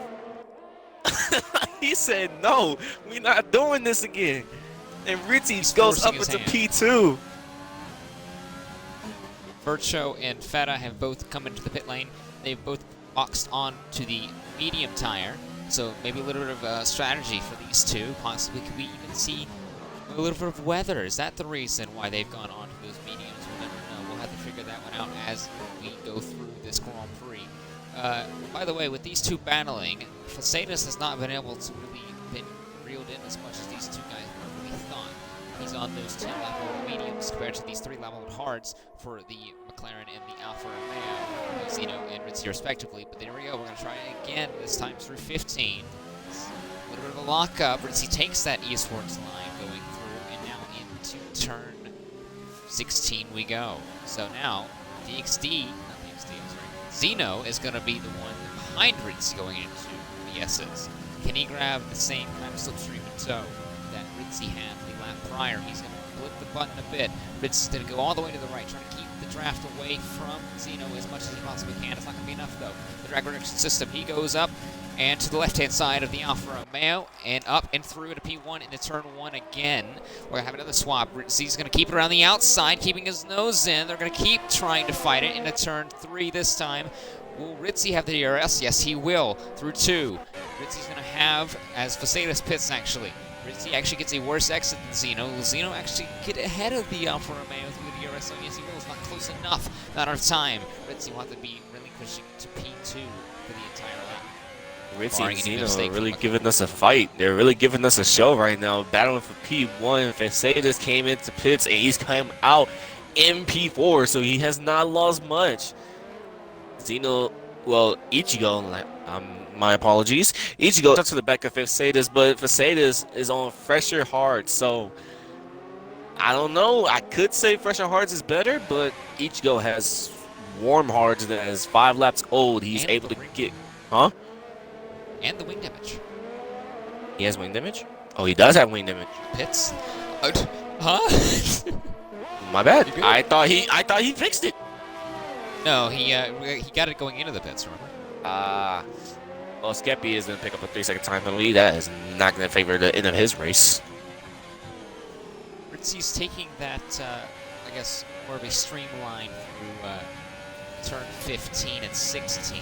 B: He said, no, we're not doing this again. And Ritzy goes up into P2.
A: Vircho and Feta have both come into the pit lane. They've both boxed on to the medium tire. So maybe a little bit of a strategy for these two. Possibly could we even see a little bit of weather? Is that the reason why they've gone on to those mediums? We'll never know. We'll have to figure that one out as we go through this Grand Prix. By the way, with these two battling, Facedas has not been able to really been reeled in as much as these two guys really thought. He's on those 10-level mediums compared to these 3-level hards for the McLaren and the Alfa Romeo, Zeno and Ritzy respectively. But there we go. We're going to try it again, this time through 15. It's a little bit of a lockup. Ritzy takes that eastwards line going through, and now into turn 16 we go. So now, Zeno is going to be the one behind Ritzy going into the S's. Can he grab the same kind of slipstream and toe that Ritzy had the lap prior? He's going to flip the button a bit. Ritzy's going to go all the way to the right, trying to keep the draft away from Zeno as much as he possibly can. It's not going to be enough, though. The drag reduction system, he goes up and to the left-hand side of the Alfa Romeo, and up and through into P1 into turn 1 again. We're going to have another swap. Ritzy's going to keep it around the outside, keeping his nose in. They're going to keep trying to fight it into turn 3 this time. Will Ritzy have the DRS? Yes, he will. Through 2. Ritzy's going to have, as Facedas pits, actually. Ritzy actually gets a worse exit than Zeno. Will Zeno actually get ahead of the Alfa Romeo through the DRS? So yes, he will. It's not close enough. Not enough time. Ritzy will have to be relinquishing to P2 for the entire lap.
B: Ritzy and Zeno are really giving us a fight. They're really giving us a show right now. Battling for P1. Facedas came into pits and he's come out in P4, so he has not lost much. Zeno, well, Ichigo, my apologies. Ichigo up to the back of Facedas, but Facedas is on fresher hards, so I don't know. I could say fresher hards is better, but Ichigo has warm hards that is 5 laps old. He's able to get,
A: and the wing damage.
B: He has wing damage? Oh, he does have wing damage.
A: Pits?
B: My bad. I thought he fixed it.
A: No, he got it going into the pits, remember?
B: Well, Skeppy is going to pick up a 3-second time penalty. That is not going to favor the end of his race.
A: Ritzy's taking that, I guess, more of a streamline through turn 15 and 16.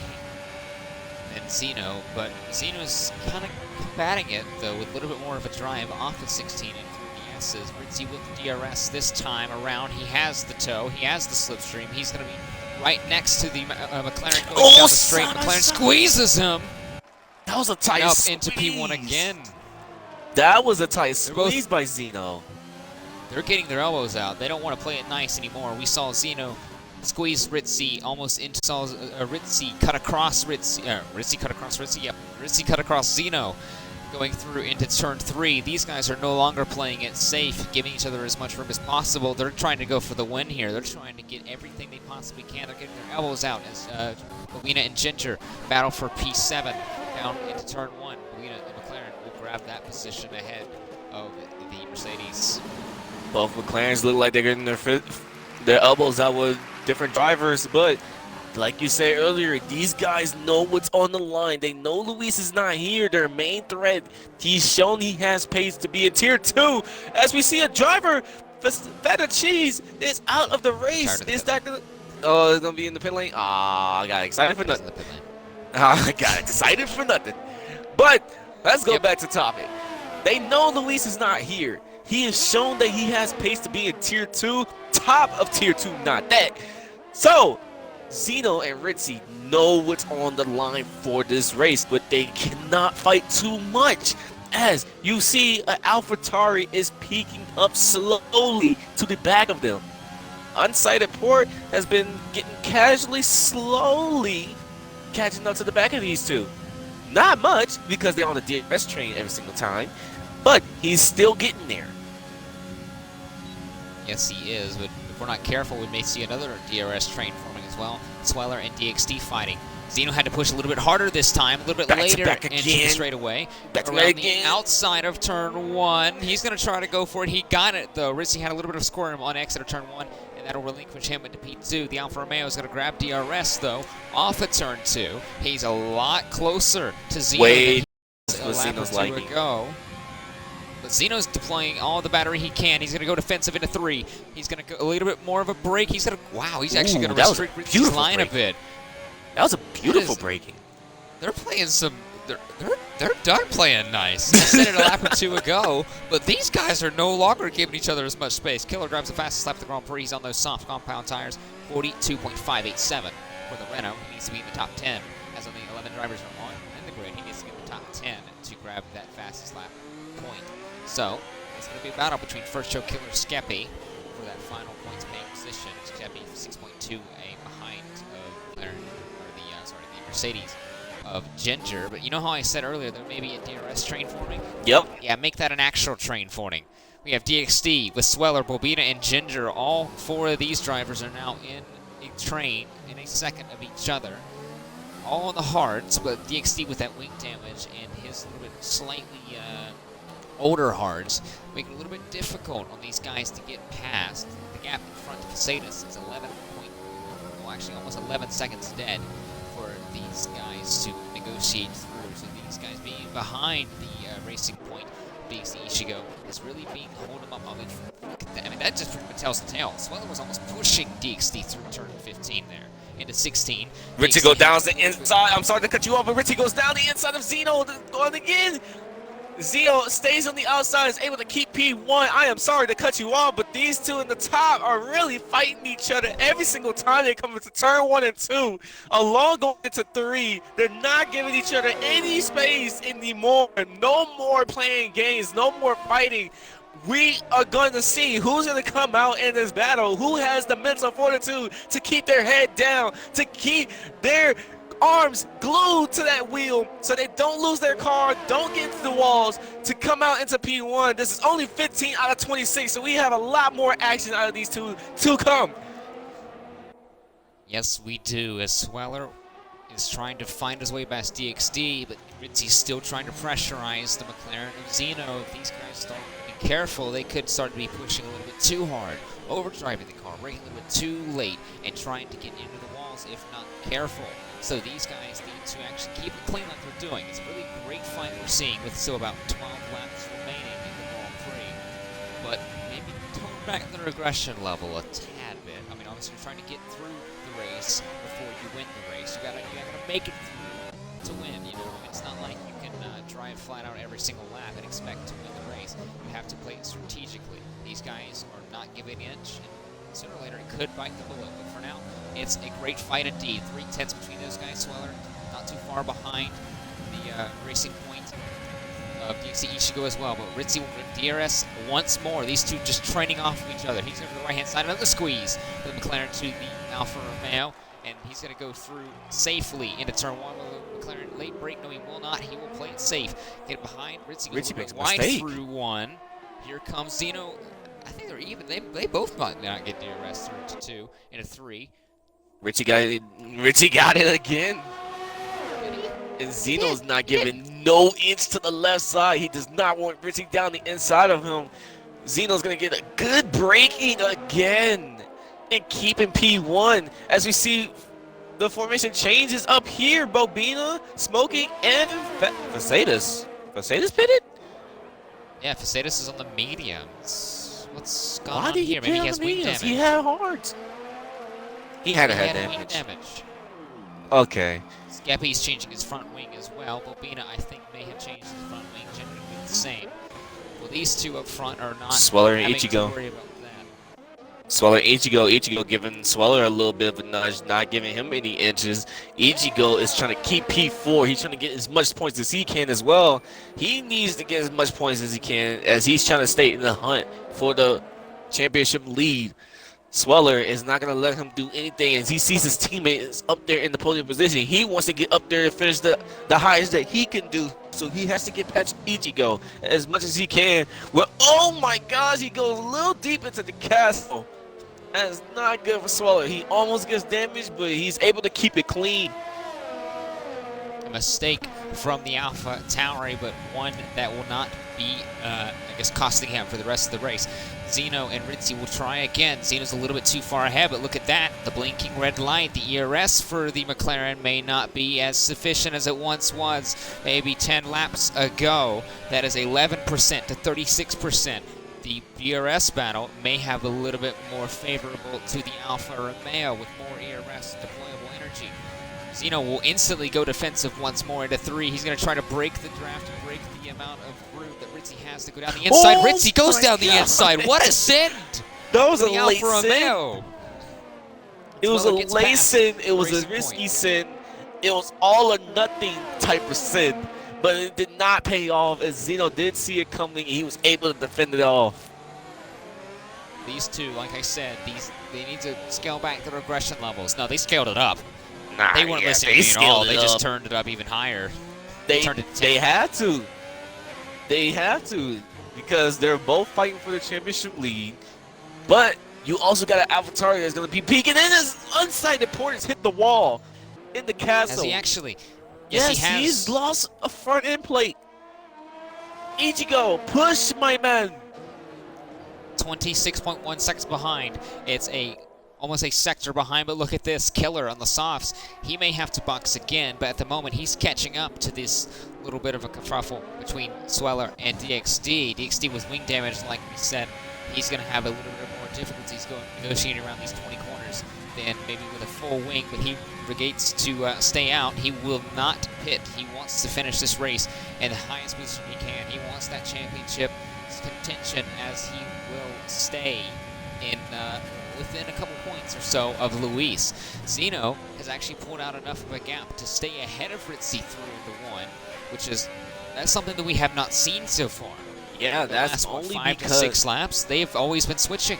A: And Zeno, but Zeno's kind of combating it, though, with a little bit more of a drive off of 16 and through the S's. Ritzy with the DRS this time around. He has the toe. He has the slipstream. He's going to be right next to the McLaren going down the straight. McLaren squeezes him.
B: That was a tight
A: up
B: squeeze.
A: Into P1 again.
B: That was a tight squeeze by Zeno.
A: They're getting their elbows out. They don't want to play it nice anymore. We saw Zeno squeeze Ritzy almost into Ritzy cut across Ritzy. Ritzy cut across Ritzy. Yep. Ritzy cut across Zeno, going through into turn 3. These guys are no longer playing it safe, giving each other as much room as possible. They're trying to go for the win here. They're trying to get everything they possibly can. They're getting their elbows out as Molina and Ginger battle for P7 down into turn 1. Molina and McLaren will grab that position ahead of the Mercedes.
B: Both McLarens look like they're getting their elbows out with different drivers, but like you said earlier, these guys know what's on the line. They know Luis is not here, their main threat. He's shown he has pace to be in Tier 2. As we see a driver, Feta Cheese, is out of the race. Is that gonna... Oh, it's gonna be in the pit lane? I got excited for nothing. I got excited for nothing. But let's go back to topic. They know Luis is not here. He has shown that he has pace to be in Tier 2, top of Tier 2, not that. So, Zeno and Ritzy know what's on the line for this race, but they cannot fight too much. As you see, AlphaTauri is peeking up slowly to the back of them. Unsighted Port has been getting casually, slowly catching up to the back of these two. Not much, because they're on the DRS train every single time, but he's still getting there.
A: Yes, he is, but if we're not careful, we may see another DRS train forming as well. Sweller and DXD fighting. Zeno had to push a little bit harder this time, a little bit later into the straightaway. Around the outside of turn 1. He's going to try to go for it. He got it, though. Ritzy had a little bit of squirm on exit of turn 1, and that'll relinquish him into P2. The Alfa Romeo is going to grab DRS, though, off of turn 2. He's a lot closer to Zeno than he was a lap or two ago. But Zeno's deploying all the battery he can. He's going to go defensive into 3. He's going to go a little bit more of a break. He's going to, wow, he's actually going to restrict Ritzy's line a bit.
B: That was a beautiful braking.
A: They're playing some, they're done playing nice. I said it a lap or 2 ago, but these guys are no longer giving each other as much space. Killer drives the fastest lap of the Grand Prix. He's on those soft compound tires, 42.587 for the Renault. He needs to be in the top 10. As only 11 drivers are on in the grid, he needs to get in the top 10 to grab that fastest lap point. So, it's going to be a battle between First Show Killer Skeppy for that final points paying position. Skeppy 6.2 behind the Mercedes of Ginger. But you know how I said earlier there may be a DRS train forming?
B: Yep.
A: Yeah, make that an actual train forming. We have DXD with Sweller, Bobina, and Ginger. All 4 of these drivers are now in a train in a second of each other. All on the hards, but DXD with that wing damage and his little bit slightly older hards make it a little bit difficult on these guys to get past. The gap in front of Mercedes is almost 11 seconds dead for these guys to negotiate through. So these guys being behind the racing point, BXD Ishigo, is really being holding them up. Look at that. I mean, that just pretty much tells the tale. Sweller was almost pushing DXD through turn 15 there. Into 16.
B: Ritzy goes down the inside. I'm sorry to cut you off, but Ritzy goes down the inside of Zeno. Going again. Zeno stays on the outside, is able to keep P1. I am sorry to cut you off, but these two in the top are really fighting each other every single time they come into turn 1 and 2. Along going into 3, they're not giving each other any space anymore. No more playing games, no more fighting. We are going to see who's going to come out in this battle, who has the mental fortitude to keep their head down, to keep their arms glued to that wheel so they don't lose their car, don't get into the walls, to come out into P1. This is only 15 out of 26, so we have a lot more action out of these two to come.
A: Yes, we do, as Sweller is trying to find his way past DXD, but Ritzy's still trying to pressurize the McLaren of Zeno. If these guys don't careful, they could start to be pushing a little bit too hard, overdriving the car, braking a little bit too late, and trying to get into the walls if not careful. So these guys need to actually keep it clean like they're doing. It's a really great fight we're seeing with still about 12 laps remaining in the Grand Prix. But maybe tone back the regression level a tad bit. I mean, obviously you're trying to get through the race before you win the race. You gotta make it through to win. You know, it's not like you can drive flat out every single lap and expect to win the race. You have to play it strategically. These guys are not giving an inch, and sooner or later it could bite the bullet. But for now, it's a great fight indeed. 3/10 between those guys. Sweller not too far behind the racing point of DXC Ichigo as well. But Ritzy will get DRS once more. These two just training off of each other. He's over to the right-hand side. Another squeeze for the McLaren to the Alfa Romeo. And he's going to go through safely into turn 1. Will the McLaren late break? No, he will not. He will play it safe. Get behind. Ritzy goes a bit wide through 1. Here comes Zeno. I think they're even. They both might not get DRS through to 2 into 3.
B: Ritzy got it again. And Zeno's not giving no inch to the left side. He does not want Ritzy down the inside of him. Zeno's going to get a good braking again. And keeping P1 as we see the formation changes up here. Bobina, Smoking, and Facetas. Facetas pitted?
A: Yeah, Facetas is on the mediums. What's going
B: Why
A: on
B: did
A: here? Maybe he has wing damage.
B: He had hards. He had
A: wing damage.
B: Okay.
A: Skeppy's changing his front wing as well. Bobina, I think, may have changed his front wing, generally the same. Well, these two up front are not
B: Sweller and
A: having
B: Ichigo.
A: to worry about that.
B: Sweller, Ichigo giving Sweller a little bit of a nudge, not giving him any inches. Ichigo is trying to keep P4. He's trying to get as much points as he can as well. He needs to get as much points as he can as he's trying to stay in the hunt for the championship lead. Sweller is not going to let him do anything as he sees his teammate is up there in the podium position. He wants to get up there and finish the highest that he can do. So he has to get past Ichigo as much as he can. Well, oh my gosh, he goes a little deep into the castle. That's not good for Sweller. He almost gets damaged, but he's able to keep it clean.
A: A mistake from the Alpha Tauri, but one that will not be, I guess, costing him for the rest of the race. Zeno and Ritzy will try again. Zeno's a little bit too far ahead, but look at that. The blinking red light. The ERS for the McLaren may not be as sufficient as it once was maybe 10 laps ago. That is 11% to 36%. The BRS battle may have a little bit more favorable to the Alfa Romeo with more ERS deployable energy. Zeno will instantly go defensive once more into 3. He's going to try to break the draft and break the amount of room that Ritzy has to go down the inside.
B: Oh,
A: Ritzy goes down the inside. What a send!
B: That was a
A: late
B: late send. It was a late send. It was a risky send. It was all or nothing type of send. But it did not pay off as Zeno did see it coming. He was able to defend it off.
A: These two, like I said, they need to scale back the regression levels. No, they scaled it up.
B: Nah,
A: they weren't listening to me at all. They just turned it up even higher.
B: They had to. They have to because they're both fighting for the championship lead. But you also got an AlphaTauri that's going to be peeking in as unsighted porters hit the wall in the castle.
A: Has he actually?
B: Yes, he's lost a front end plate. Ichigo, push, my man.
A: 26.1 seconds behind. It's almost a sector behind, but look at this. Killer on the softs. He may have to box again, but at the moment he's catching up to this little bit of a kerfuffle between Sweller and DXD. DXD with wing damage, like we said, he's going to have a little bit more difficulties negotiating around these 20 corners than maybe with a full wing, but he regates to stay out. He will not pit. He wants to finish this race in the highest position he can. He wants that championship contention as he will stay in within a couple points or so of Luis. Zeno has actually pulled out enough of a gap to stay ahead of Ritzy through the 1, which is that's something that we have not seen so far.
B: Yeah, that's
A: last,
B: only
A: 5
B: because
A: to 6 laps. They've always been switching.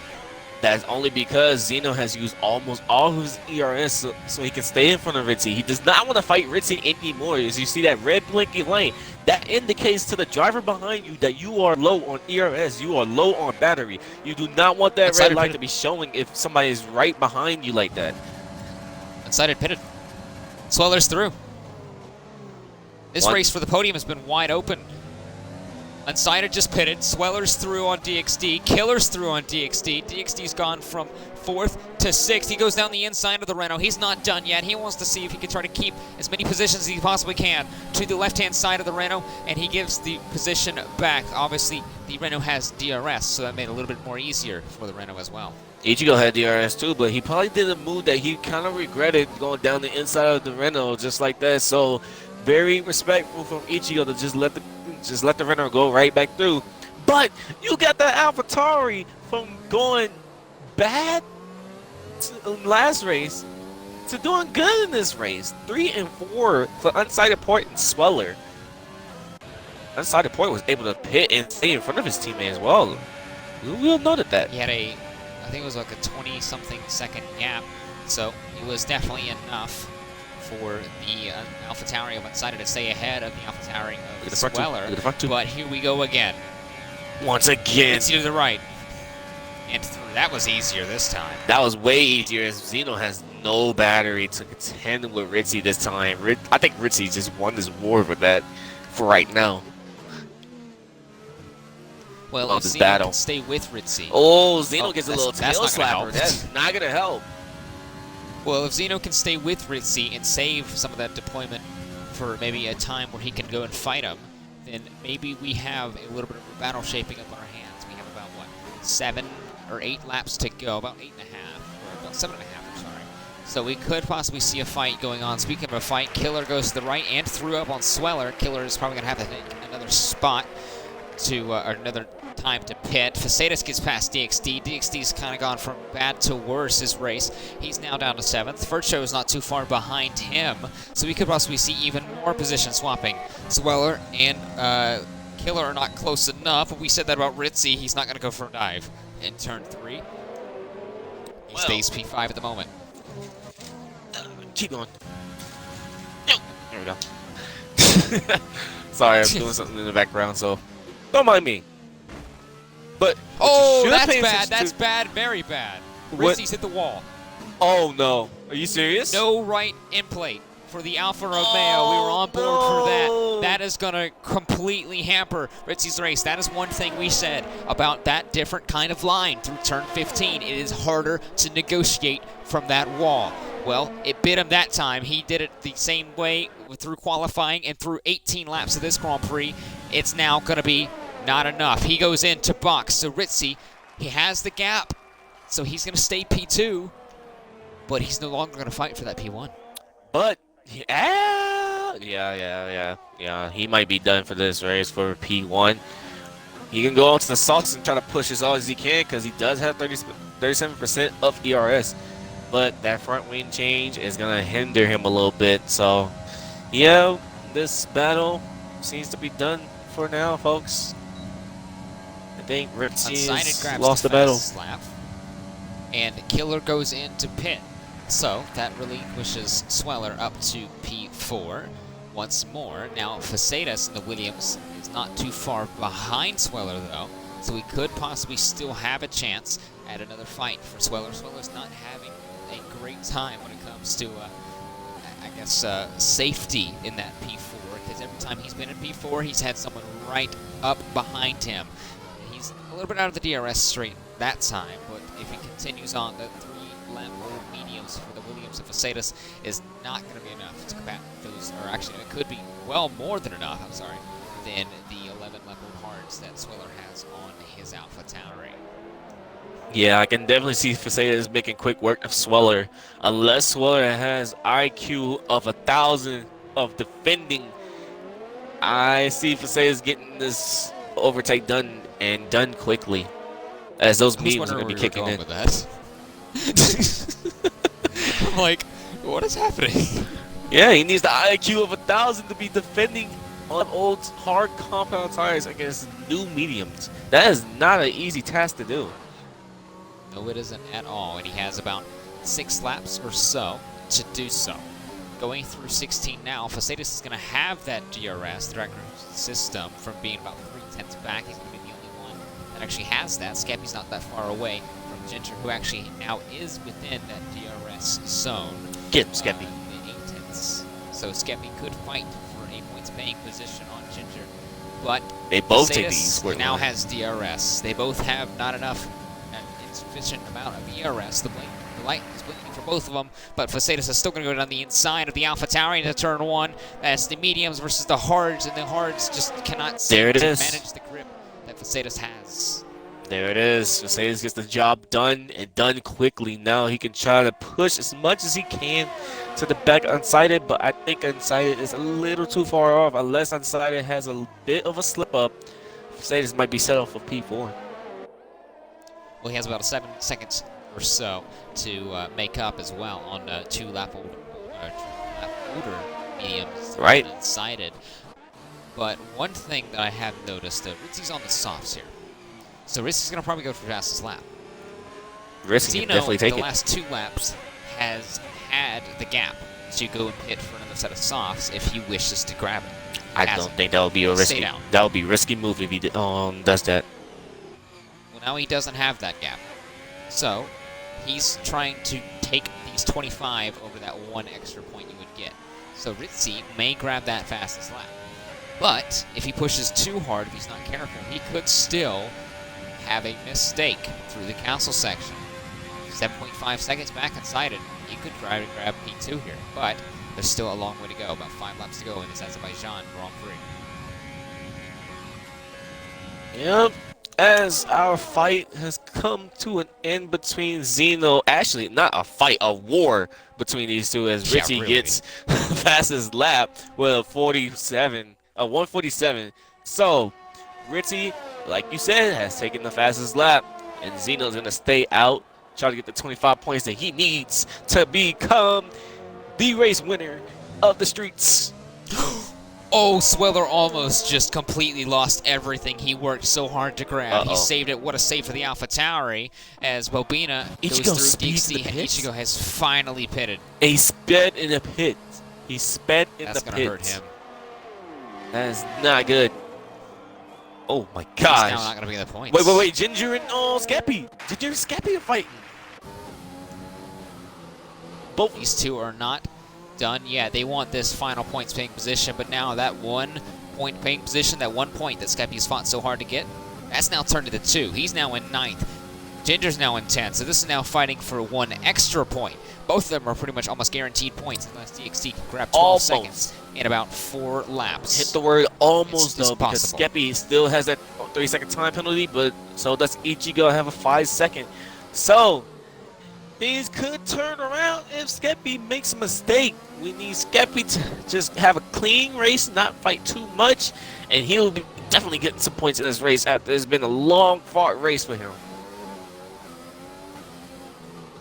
B: That's only because Zeno has used almost all of his ERS so he can stay in front of Ritzy. He does not want to fight Ritzy anymore. As you see that red blinking light, that indicates to the driver behind you that you are low on ERS, you are low on battery. You do not want that red light to be showing if somebody is right behind you like that.
A: Unsighted pitted. Sweller's through. This race for the podium has been wide open. Unsighted just pitted. Sweller's through on DXD. Killer's through on DXD. DXD's gone from 4th to 6th. He goes down the inside of the Renault. He's not done yet. He wants to see if he can try to keep as many positions as he possibly can to the left-hand side of the Renault, and he gives the position back. Obviously, the Renault has DRS, so that made it a little bit more easier for the Renault as well.
B: Ichigo had DRS too, but he probably did a move that he kind of regretted, going down the inside of the Renault just like that. So very respectful from Ichigo to just let the Renault go right back through. But you got that AlphaTauri from going bad last race to doing good in this race. 3 and 4 for Unsighted Point and Sweller. Unsighted Point was able to pit and stay in front of his teammate as well. We all noted that.
A: He had I think it was like a 20-something second gap, so it was definitely enough for the AlphaTauri of Unsighted to stay ahead of the AlphaTauri of Sweller. But here we go again.
B: Once again.
A: It's to the right. And that was easier this time.
B: That was way easier as Zeno has no battery to contend with Ritzy this time. I think Ritzy just won this war for that for right now.
A: Well, if Zeno can stay with Ritzy.
B: Oh, Zeno gets a little tail slapper. That's not going to help.
A: Well, if Zeno can stay with Ritzy and save some of that deployment for maybe a time where he can go and fight him, then maybe we have a little bit of a battle shaping up on our hands. We have about, what, 7 or 8 laps to go, about 8.5, or about 7.5, I'm sorry. So we could possibly see a fight going on. Speaking of a fight, Killer goes to the right and threw up on Sweller. Killer is probably going to have to take another spot to, or another time to pit. Facetas gets past DXD. DXD's kind of gone from bad to worse this race. He's now down to 7th. Fercho is not too far behind him, so we could possibly see even more position swapping. Sweller and Killer are not close enough, but we said that about Ritzy. He's not going to go for a dive in turn 3. He stays P5 at the moment.
B: Keep going. There we go. Sorry, I'm doing something in the background, so don't mind me. But
A: oh, that's bad. That's bad. Very bad. Ritzy's hit the wall.
B: Oh no! Are you serious?
A: No right in plate for the Alfa Romeo. We were on board for that. That is going to completely hamper Ritzy's race. That is one thing we said about that different kind of line through turn 15. It is harder to negotiate from that wall. Well, it bit him that time. He did it the same way through qualifying and through 18 laps of this Grand Prix. It's now going to be not enough. He goes into box. So Ritzy, he has the gap. So he's going to stay P2. But he's no longer going to fight for that P1.
B: But, yeah. He might be done for this race for P1. He can go on to the softs and try to push as hard as he can because he does have 37% of ERS. But that front wing change is going to hinder him a little bit. So, yeah, this battle seems to be done for now, folks. I think Ritzy lost the battle.
A: Slap, and Killer goes into pit. So that relinquishes Sweller up to P4 once more. Now Facetas in the Williams is not too far behind Sweller though, so we could possibly still have a chance at another fight for Sweller. Sweller's not having a great time when it comes to, I guess, safety in that P4, because every time he's been in P4, he's had someone right up behind him. He's a little bit out of the DRS straight that time, but if he continues on, the 3-lap old mediums for the Williams and Facetas is not going to be enough to combat those, or actually it could be well more than enough, I'm sorry, than the 11-lap old hards that Sweller has on his AlphaTauri.
B: Yeah, I can definitely see Facetas making quick work of Sweller. Unless Sweller has IQ of 1,000 of defending, I see Facetas getting this overtake done and done quickly, as those mediums are going to be kicking in.
A: With that. I'm like, what is happening?
B: Yeah, he needs the IQ of 1,000 to be defending on old hard compound tires against new mediums. That is not an easy task to do.
A: No, it isn't at all, and he has about 6 laps or so to do so. Going through 16 now, Facetas is going to have that DRS, the direct system, from being about 3/10 back. He's going to be the only one that actually has that. Skeppy's not that far away from Ginger, who actually now is within that DRS zone.
B: Get him, Skeppy.
A: The 8/10. So Skeppy could fight for a points paying position on Ginger but
B: they both take the
A: Mercedes
B: east-west
A: now
B: line.
A: has DRS. They both have not enough, insufficient amount of ERS. The light is blinking for both of them, but Mercedes is still going to go down the inside of the AlphaTauri into turn 1. That's the mediums versus the hards, and the hards just cannot seem to manage the grip that Mercedes has.
B: There it is. Mercedes gets the job done, and done quickly. Now he can try to push as much as he can to the back Unsighted, but I think Unsighted is a little too far off. Unless Unsighted has a bit of a slip up, Mercedes might be set up for P4.
A: Well, he has about 7 seconds or so to make up as well on 2 lap older mediums.
B: Right.
A: Unsighted. But one thing that I have noticed, Ritzy's on the softs here. So Ritzy's going to probably go for fastest lap.
B: Ritzy can definitely take
A: the
B: it.
A: last 2 laps has had the gap to go and pit for another set of softs if he wishes to grab it.
B: I don't think that would be a risky. That would be a risky move if he does that.
A: Well, now he doesn't have that gap, so he's trying to take these 25 over that 1 extra point you would get. So Ritzy may grab that fastest lap, but if he pushes too hard, if he's not careful, he could still have a mistake through the council section. 7.5 seconds back Unsighted. He could try to grab P2 here, but there's still a long way to go. About 5 laps to go in this Azerbaijan Grand Prix.
B: Yep. As our fight has come to an end between Zeno, actually not a fight, a war between these two, as Ritzy gets fastest lap with a 147. So Ritzy, like you said, has taken the fastest lap, and Zeno's gonna stay out, try to get the 25 points that he needs to become the race winner of the streets.
A: Oh, Sweller almost just completely lost everything he worked so hard to grab. He saved it. What a save for the AlphaTauri as Bobina goes through DXC, and Ichigo has finally pitted.
B: He sped in the pit. He sped in the pit.
A: That's going to hurt him.
B: That is not good. Oh my gosh.
A: He's now not going to be in the points.
B: Wait. Ginger and Skeppy. Ginger and Skeppy are fighting.
A: Both these two are not done. Yeah, they want this final points paying position, but now that 1 point paying position, that 1 point that Skeppy's fought so hard to get, that's now turned into 2. He's now in 9th. Ginger's now in 10th, so this is now fighting for 1 extra point. Both of them are pretty much almost guaranteed points unless DXT can grab 12 seconds in about 4 laps.
B: Hit the word almost, though, because
A: possible.
B: Skeppy still has that 30-second time penalty, but so does Ichigo have a 5-second. So things could turn around if Skeppy makes a mistake. We need Skeppy to just have a clean race, not fight too much, and he'll be definitely getting some points in this race after it's been a long fought race for him.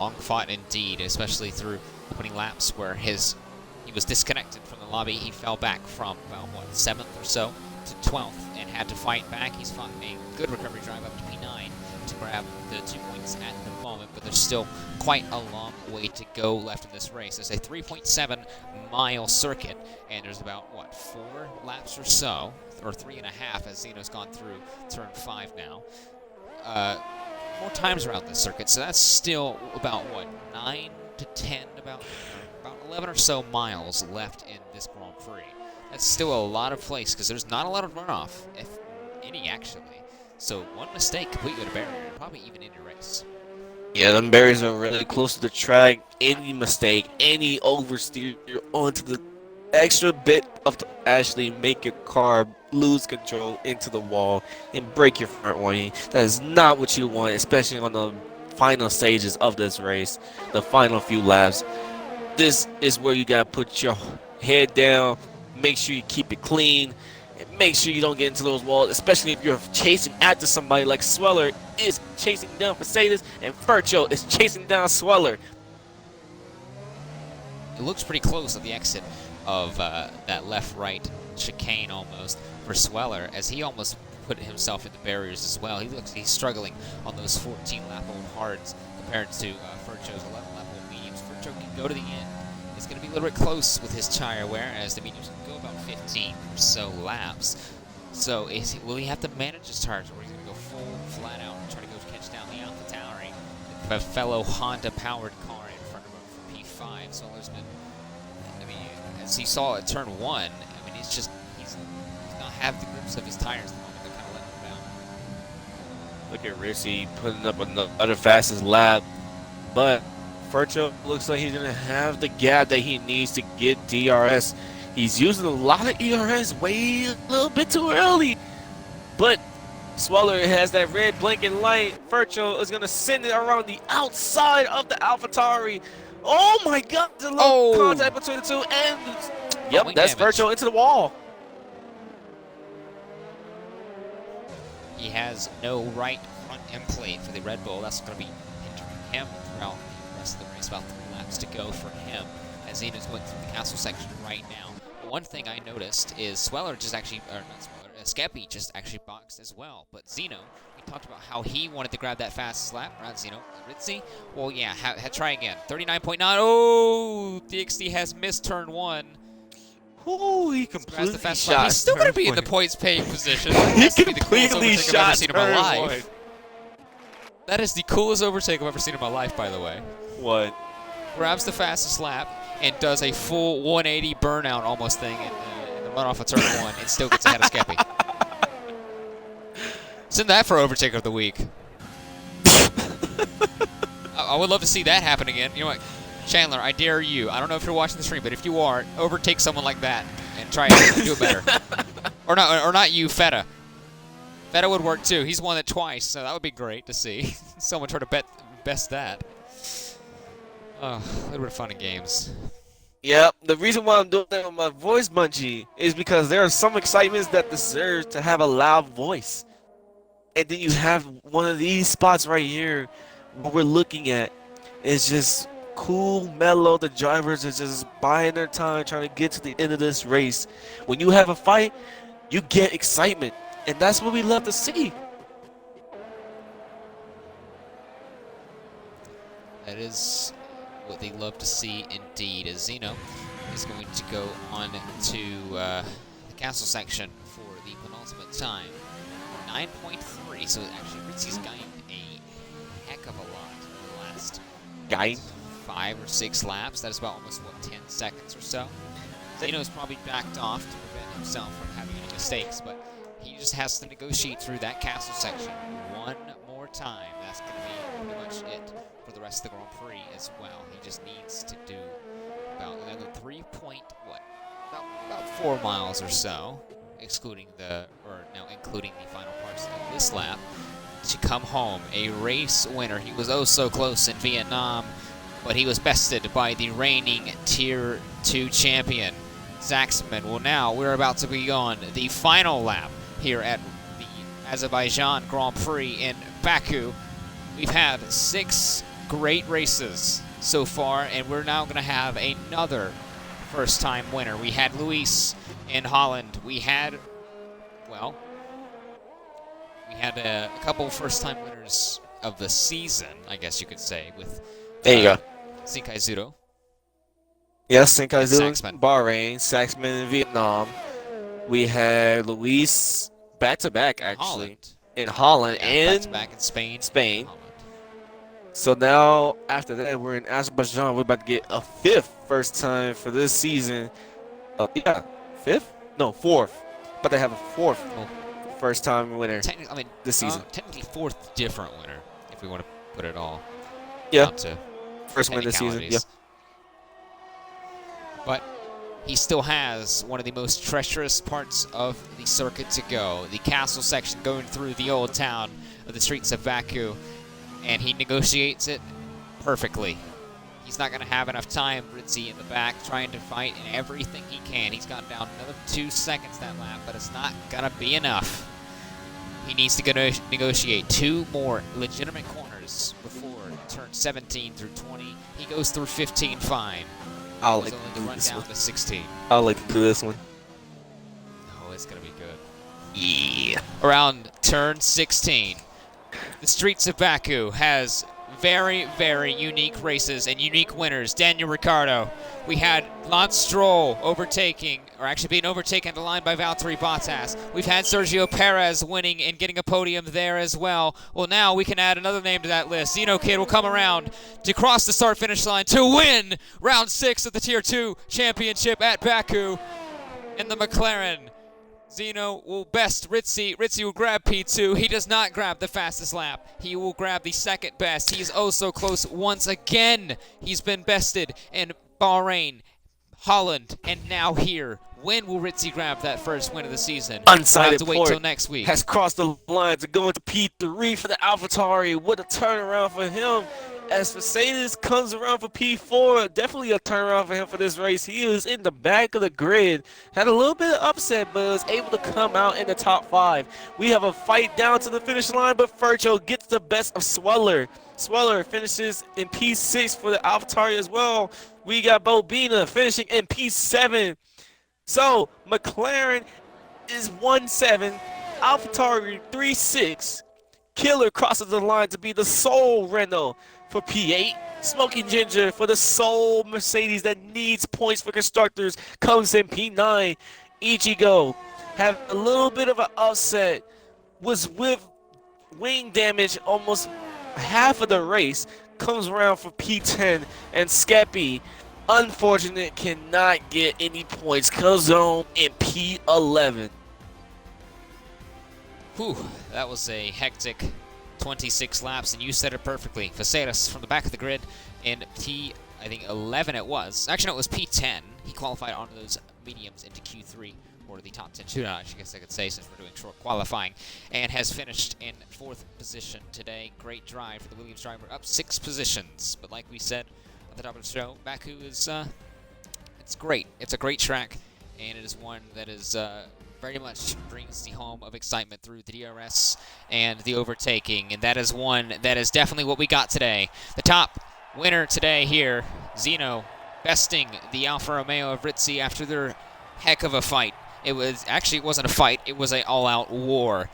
A: Long fought indeed, especially through opening laps where he was disconnected from the lobby. He fell back from about, 7th or so to 12th and had to fight back. He's fought a good recovery drive up to P9 to grab the 2 points at the moment, but there's still quite a long way to go left in this race. It's a 3.7-mile circuit, and there's about, 4 laps or so, or 3.5 as Zeno's gone through turn 5 now. More times around this circuit, so that's still about, 9 to 10, about 11 or so miles left in this Grand Prix. That's still a lot of place, because there's not a lot of runoff, if any, actually. So 1 mistake completely with a barrier, probably even in your race.
B: Yeah, them barriers are really close to the track. Any mistake, any oversteer onto the extra bit of to actually make your car lose control into the wall and break your front wing. That is not what you want, especially on the final stages of this race, the final few laps. This is where you gotta put your head down, make sure you keep it clean, and make sure you don't get into those walls, especially if you're chasing after somebody like Sweller is chasing down Mercedes and Fercho is chasing down Sweller.
A: It looks pretty close at the exit of that left-right chicane almost for Sweller, as he almost put himself in the barriers as well. He's struggling on those 14-lap-old hards compared to Fercho's 11-lap-old mediums. Fercho can go to the end. It's going to be a little bit close with his tire wear, as the mediums can go about 15 or so laps. So will he have to manage his tires, or is he going to go full flat out and try to go catch down the AlphaTauri, the fellow Honda-powered car in front of him for P5? So there's been, as he saw at turn 1, he's not have the grips of his tires at the moment. They're kind of letting him down.
B: Look at Ritzy putting up another fastest lap. But Furcho looks like he's going to have the gap that he needs to get DRS. He's using a lot of ERS way a little bit too early. But Sweller has that red blinking light. Furcho is going to send it around the outside of the AlphaTauri. Oh my God, the low contact between the two. And yep, that's Furcho into the wall.
A: He has no right front end plate for the Red Bull. That's going to be hindering him throughout the rest of the race. About 3 laps to go for him as Zeno's going through the castle section right now. One thing I noticed is Sweller just actually, or not Sweller, Skeppy just actually boxed as well. But Zeno, we talked about how he wanted to grab that fastest lap, right, Zeno? Ritzy? Well, yeah, try again. 39.9. Oh, DXD has missed turn 1.
B: Oh, he completely shot.
A: He's still going to be in the points paying position.
B: He completely shot turn 1.
A: That is the coolest overtake I've ever seen in my life, by the way.
B: What?
A: Grabs the fastest lap and does a full 180 burnout almost thing in the run off of turn 1 and still gets ahead of Skeppy. Send that for overtake of the week. I would love to see that happen again. You know what? Chandler, I dare you. I don't know if you're watching the stream, but if you are, overtake someone like that and try it. Do it better. Or not you, Feta. Feta would work too. He's won it twice, so that would be great to see. Someone try to best that. Oh, a little bit of fun and games.
B: Yep, the reason why I'm doing that on my voice bungee is because there are some excitements that deserve to have a loud voice. And then you have one of these spots right here what we're looking at. It's just cool, mellow. The drivers are just buying their time trying to get to the end of this race. When you have a fight, you get excitement. And that's what we love to see.
A: That is what they love to see indeed. As Zeno is going to go on to the castle section for the penultimate time. 9.3, so actually Ritzy's gained a heck of a lot in the last 5 or 6 laps. That is about almost, what, 10 seconds or so. Zeno's probably backed off to prevent himself from having any mistakes, but he just has to negotiate through that castle section one more time. That's going to be pretty much it for the rest of the Grand Prix as well. He just needs to do about another about 4 miles or so, including the final parts of this lap, to come home a race winner. He was oh so close in Vietnam, but he was bested by the reigning Tier 2 champion, Zaxman. Well, now we're about to be on the final lap here at the Azerbaijan Grand Prix in Baku. We've had 6 great races so far, and we're now going to have another first-time winner. We had Luis in Holland. We had a couple first-time winners of the season, I guess you could say, with
B: there you go.
A: Sinkai Zudo.
B: Yes, Sinkai Zudo in Bahrain, Saxman in Vietnam. We had Luis back-to-back, actually, in Holland, and
A: back-to-back in Spain. Holland.
B: So now, after that, we're in Azerbaijan. We're about to get a 5th first time for this season. Yeah, 5th? No, 4th. But they have a 4th first time winner this season.
A: Technically 4th different winner, if we want to put it all
B: down
A: to
B: first win this season. Yeah.
A: But he still has one of the most treacherous parts of the circuit to go. The castle section going through the old town of the streets of Baku. And he negotiates it perfectly. He's not going to have enough time, Ritzy in the back, trying to fight in everything he can. He's gone down another 2 seconds that lap, but it's not going to be enough. He needs to negotiate 2 more legitimate corners before turn 17 through 20. He goes through 15 fine.
B: I'll like
A: to run down to 16.
B: I'll like to do this one.
A: Oh, it's going to be good.
B: Yeah.
A: Around turn 16. The streets of Baku has very, very unique races and unique winners. Daniel Ricciardo. We had Lance Stroll being overtaken at the line by Valtteri Bottas. We've had Sergio Perez winning and getting a podium there as well. Well, now we can add another name to that list. Zeno Kid will come around to cross the start-finish line to win round 6 of the Tier 2 championship at Baku in the McLaren Zeno will best Ritzy. Ritzy will grab P2. He does not grab the fastest lap. He will grab the second best. He's oh so close once again. He's been bested in Bahrain, Holland, and now here. When will Ritzy grab that first win of the season? We'll have to wait till next week.
B: Has crossed the line to go into P3 for the AlphaTauri. What a turnaround for him. As Mercedes comes around for P4, definitely a turnaround for him for this race. He is in the back of the grid. Had a little bit of upset, but was able to come out in the top 5. We have a fight down to the finish line, but Fercho gets the best of Sweller. Sweller finishes in P6 for the AlphaTauri as well. We got Bobina finishing in P7. So, McLaren is 1-7, AlphaTauri 3-6. Killer crosses the line to be the sole Renault for P8. Smoking Ginger for the sole Mercedes that needs points for constructors comes in P9. Ichigo have a little bit of an upset, was with wing damage almost half of the race, comes around for P10, and Skeppy, unfortunate, cannot get any points, comes home in P11.
A: Whew, that was a hectic 26 laps, and you said it perfectly. Facedas from the back of the grid in I think 11 it was. Actually, no, it was P10. He qualified on those mediums into Q3, or the top 10 shootout, I guess I could say, since we're doing short qualifying, and has finished in 4th position today. Great drive for the Williams driver, up 6 positions. But like we said at the top of the show, Baku is, it's great. It's a great track, and it is one that is very much brings the home of excitement through the DRS and the overtaking, and that is one that is definitely what we got today. The top winner today here, Zeno, besting the Alfa Romeo of Ritzy after their heck of a fight. It wasn't a fight, it was an all-out war.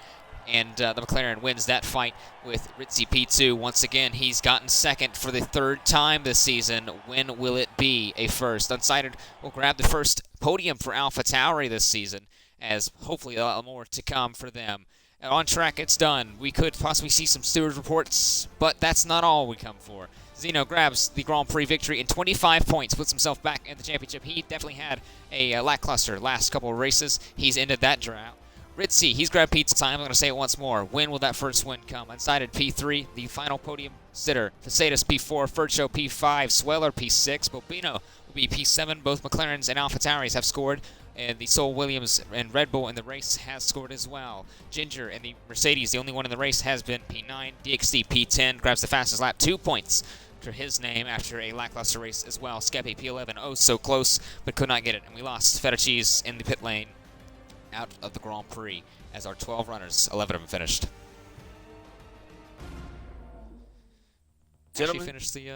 A: And the McLaren wins that fight with Ritzy P2. Once again, he's gotten second for the 3rd time this season. When will it be a first? Unsighted will grab the first podium for AlphaTauri this season, as hopefully a lot more to come for them. And on track, it's done. We could possibly see some stewards reports, but that's not all we come for. Zeno grabs the Grand Prix victory in 25 points, puts himself back in the championship. He definitely had a lackluster last couple of races. He's ended that drought. Ritzy, he's grabbed P2 time. I'm going to say it once more. When will that first win come? Unsighted P3, the final podium sitter. Facedas P4, Fercho P5, Sweller P6, Bobino will be P7. Both McLarens and AlphaTauris have scored, and the Sol Williams and Red Bull in the race has scored as well. Ginger and the Mercedes, the only one in the race, has been P9. DXD P10 grabs the fastest lap, 2 points to his name after a lackluster race as well. Skeppy P11, oh so close, but could not get it. And we lost Feta Cheese in the pit lane out of the Grand Prix as our 12 runners, 11 of them finished.
B: Gentlemen,
A: Actually finished the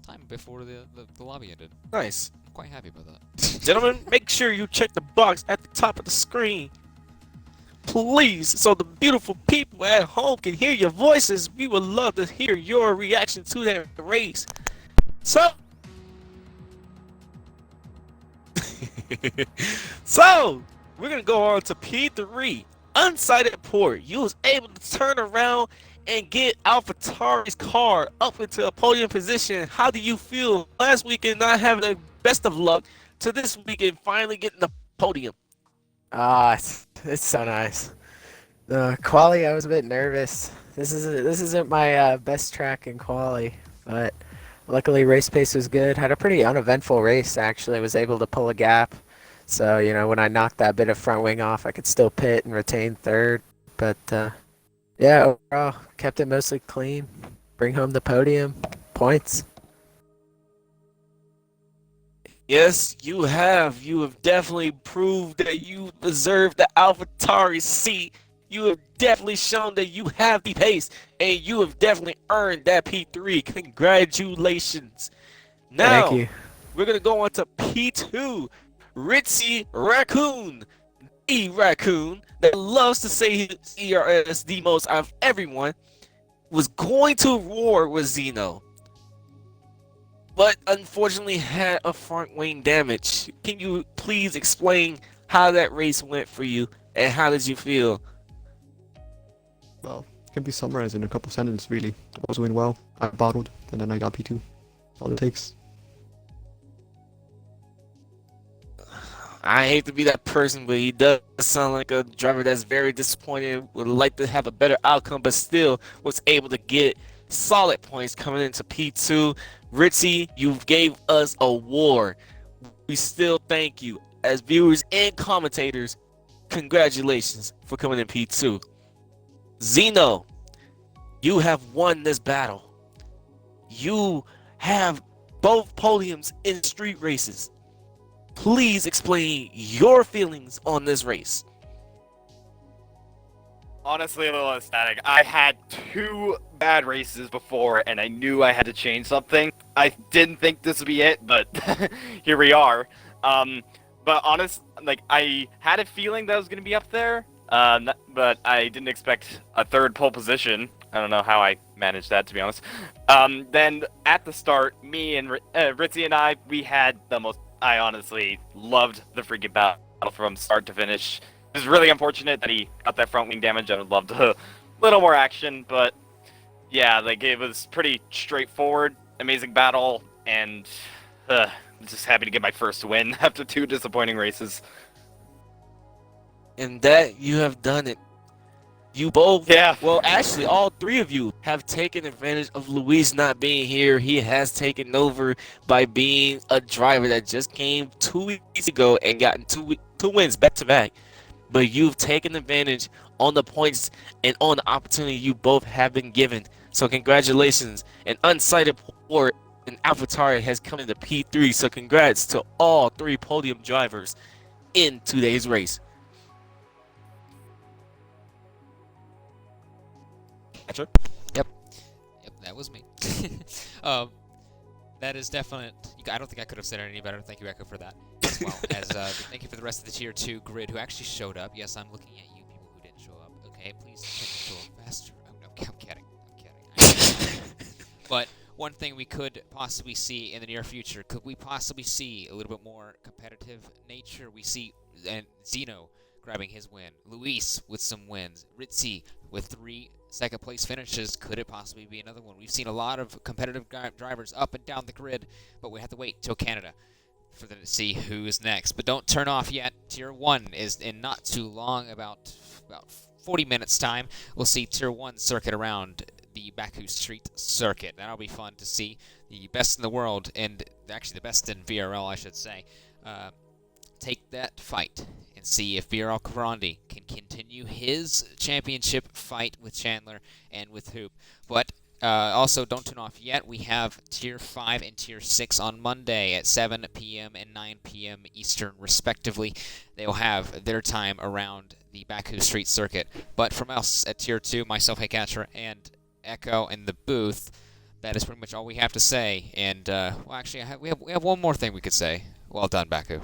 A: time before the lobby ended.
B: Nice.
A: I'm quite happy about that.
B: Gentlemen, make sure you check the box at the top of the screen, please, so the beautiful people at home can hear your voices. We would love to hear your reaction to that race. So, we're going to go on to P3. Unsighted port. You was able to turn around and get AlphaTauri's car up into a podium position. How do you feel last weekend not having the best of luck to this weekend finally getting the podium?
C: It's so nice. The quali, I was a bit nervous. This isn't my best track in quali, but luckily race pace was good. Had a pretty uneventful race actually. Was able to pull a gap. So, you know, when I knocked that bit of front wing off, I could still pit and retain 3rd. But, yeah, overall, kept it mostly clean. Bring home the podium. Points.
B: Yes, you have. You have definitely proved that you deserve the AlphaTauri seat. You have definitely shown that you have the pace, and you have definitely earned that P3. Congratulations. Now,
C: Thank you.
B: We're going to go on to P2. Ritzy Raccoon, Raccoon, that loves to say his ERS the most out of everyone, was going to roar with Zeno, but unfortunately had a front wing damage. Can you please explain how that race went for you, and how did you feel?
D: Well, it can be summarized in a couple sentences, really. I was doing well, I battled, and then I got P2. All it takes.
B: I hate to be that person, but he does sound like a driver that's very disappointed, would like to have a better outcome, but still was able to get solid points coming into P2. Ritzy, you gave us a war. We still thank you. As viewers and commentators, congratulations for coming in P2. Zeno, you have won this battle. You have both podiums in street races. Please explain your feelings on this race.
E: Honestly, a little ecstatic. I had 2 bad races before, and I knew I had to change something. I didn't think this would be it, but here we are. But I had a feeling that I was going to be up there, but I didn't expect a 3rd pole position. I don't know how I managed that, to be honest. Then at the start, me and Ritzy and I, we had the most. I honestly loved the freaking battle from start to finish. It was really unfortunate that he got that front wing damage. I would love a little more action, but yeah, it was pretty straightforward, amazing battle, and I'm just happy to get my first win after 2 disappointing races.
B: And that you have done it. You both,
E: Yeah.
B: well, actually, all 3 of you have taken advantage of Luis not being here. He has taken over by being a driver that just came 2 weeks ago and gotten two wins back to back. But you've taken advantage on the points and on the opportunity you both have been given. So congratulations. An unsighted port in AlphaTauri has come into P3. So congrats to all 3 podium drivers in today's race.
A: Yep, that was me. That is definite. I don't think I could have said it any better. Thank you, Echo, for that as well. Thank you for the rest of the Tier 2 grid who actually showed up. Yes, I'm looking at you people who didn't show up. Okay, please show up faster. I'm kidding. But one thing we could possibly see in the near future, could we possibly see a little bit more competitive nature? We see Zeno grabbing his win, Luis with some wins, Ritzy with 3 second place finishes. Could it possibly be another one? We've seen a lot of competitive drivers up and down the grid, but we have to wait till Canada for them to see who's next. But don't turn off yet. Tier 1 is in not too long, about 40 minutes time. We'll see Tier 1 circuit around the Baku Street Circuit. That'll be fun to see. The best in the world, and actually the best in BRL, I should say, take that fight and see if BRL Karandi can continue his championship fight with Chandler and with Hoop. But also, don't turn off yet. We have Tier 5 and Tier 6 on Monday at 7 p.m. and 9 p.m. Eastern, respectively. They will have their time around the Baku Street Circuit. But from us at Tier 2, myself, Heycatcher, and Echo in the booth, that is pretty much all we have to say. And, well, actually, we have one more thing we could say. Well done, Baku.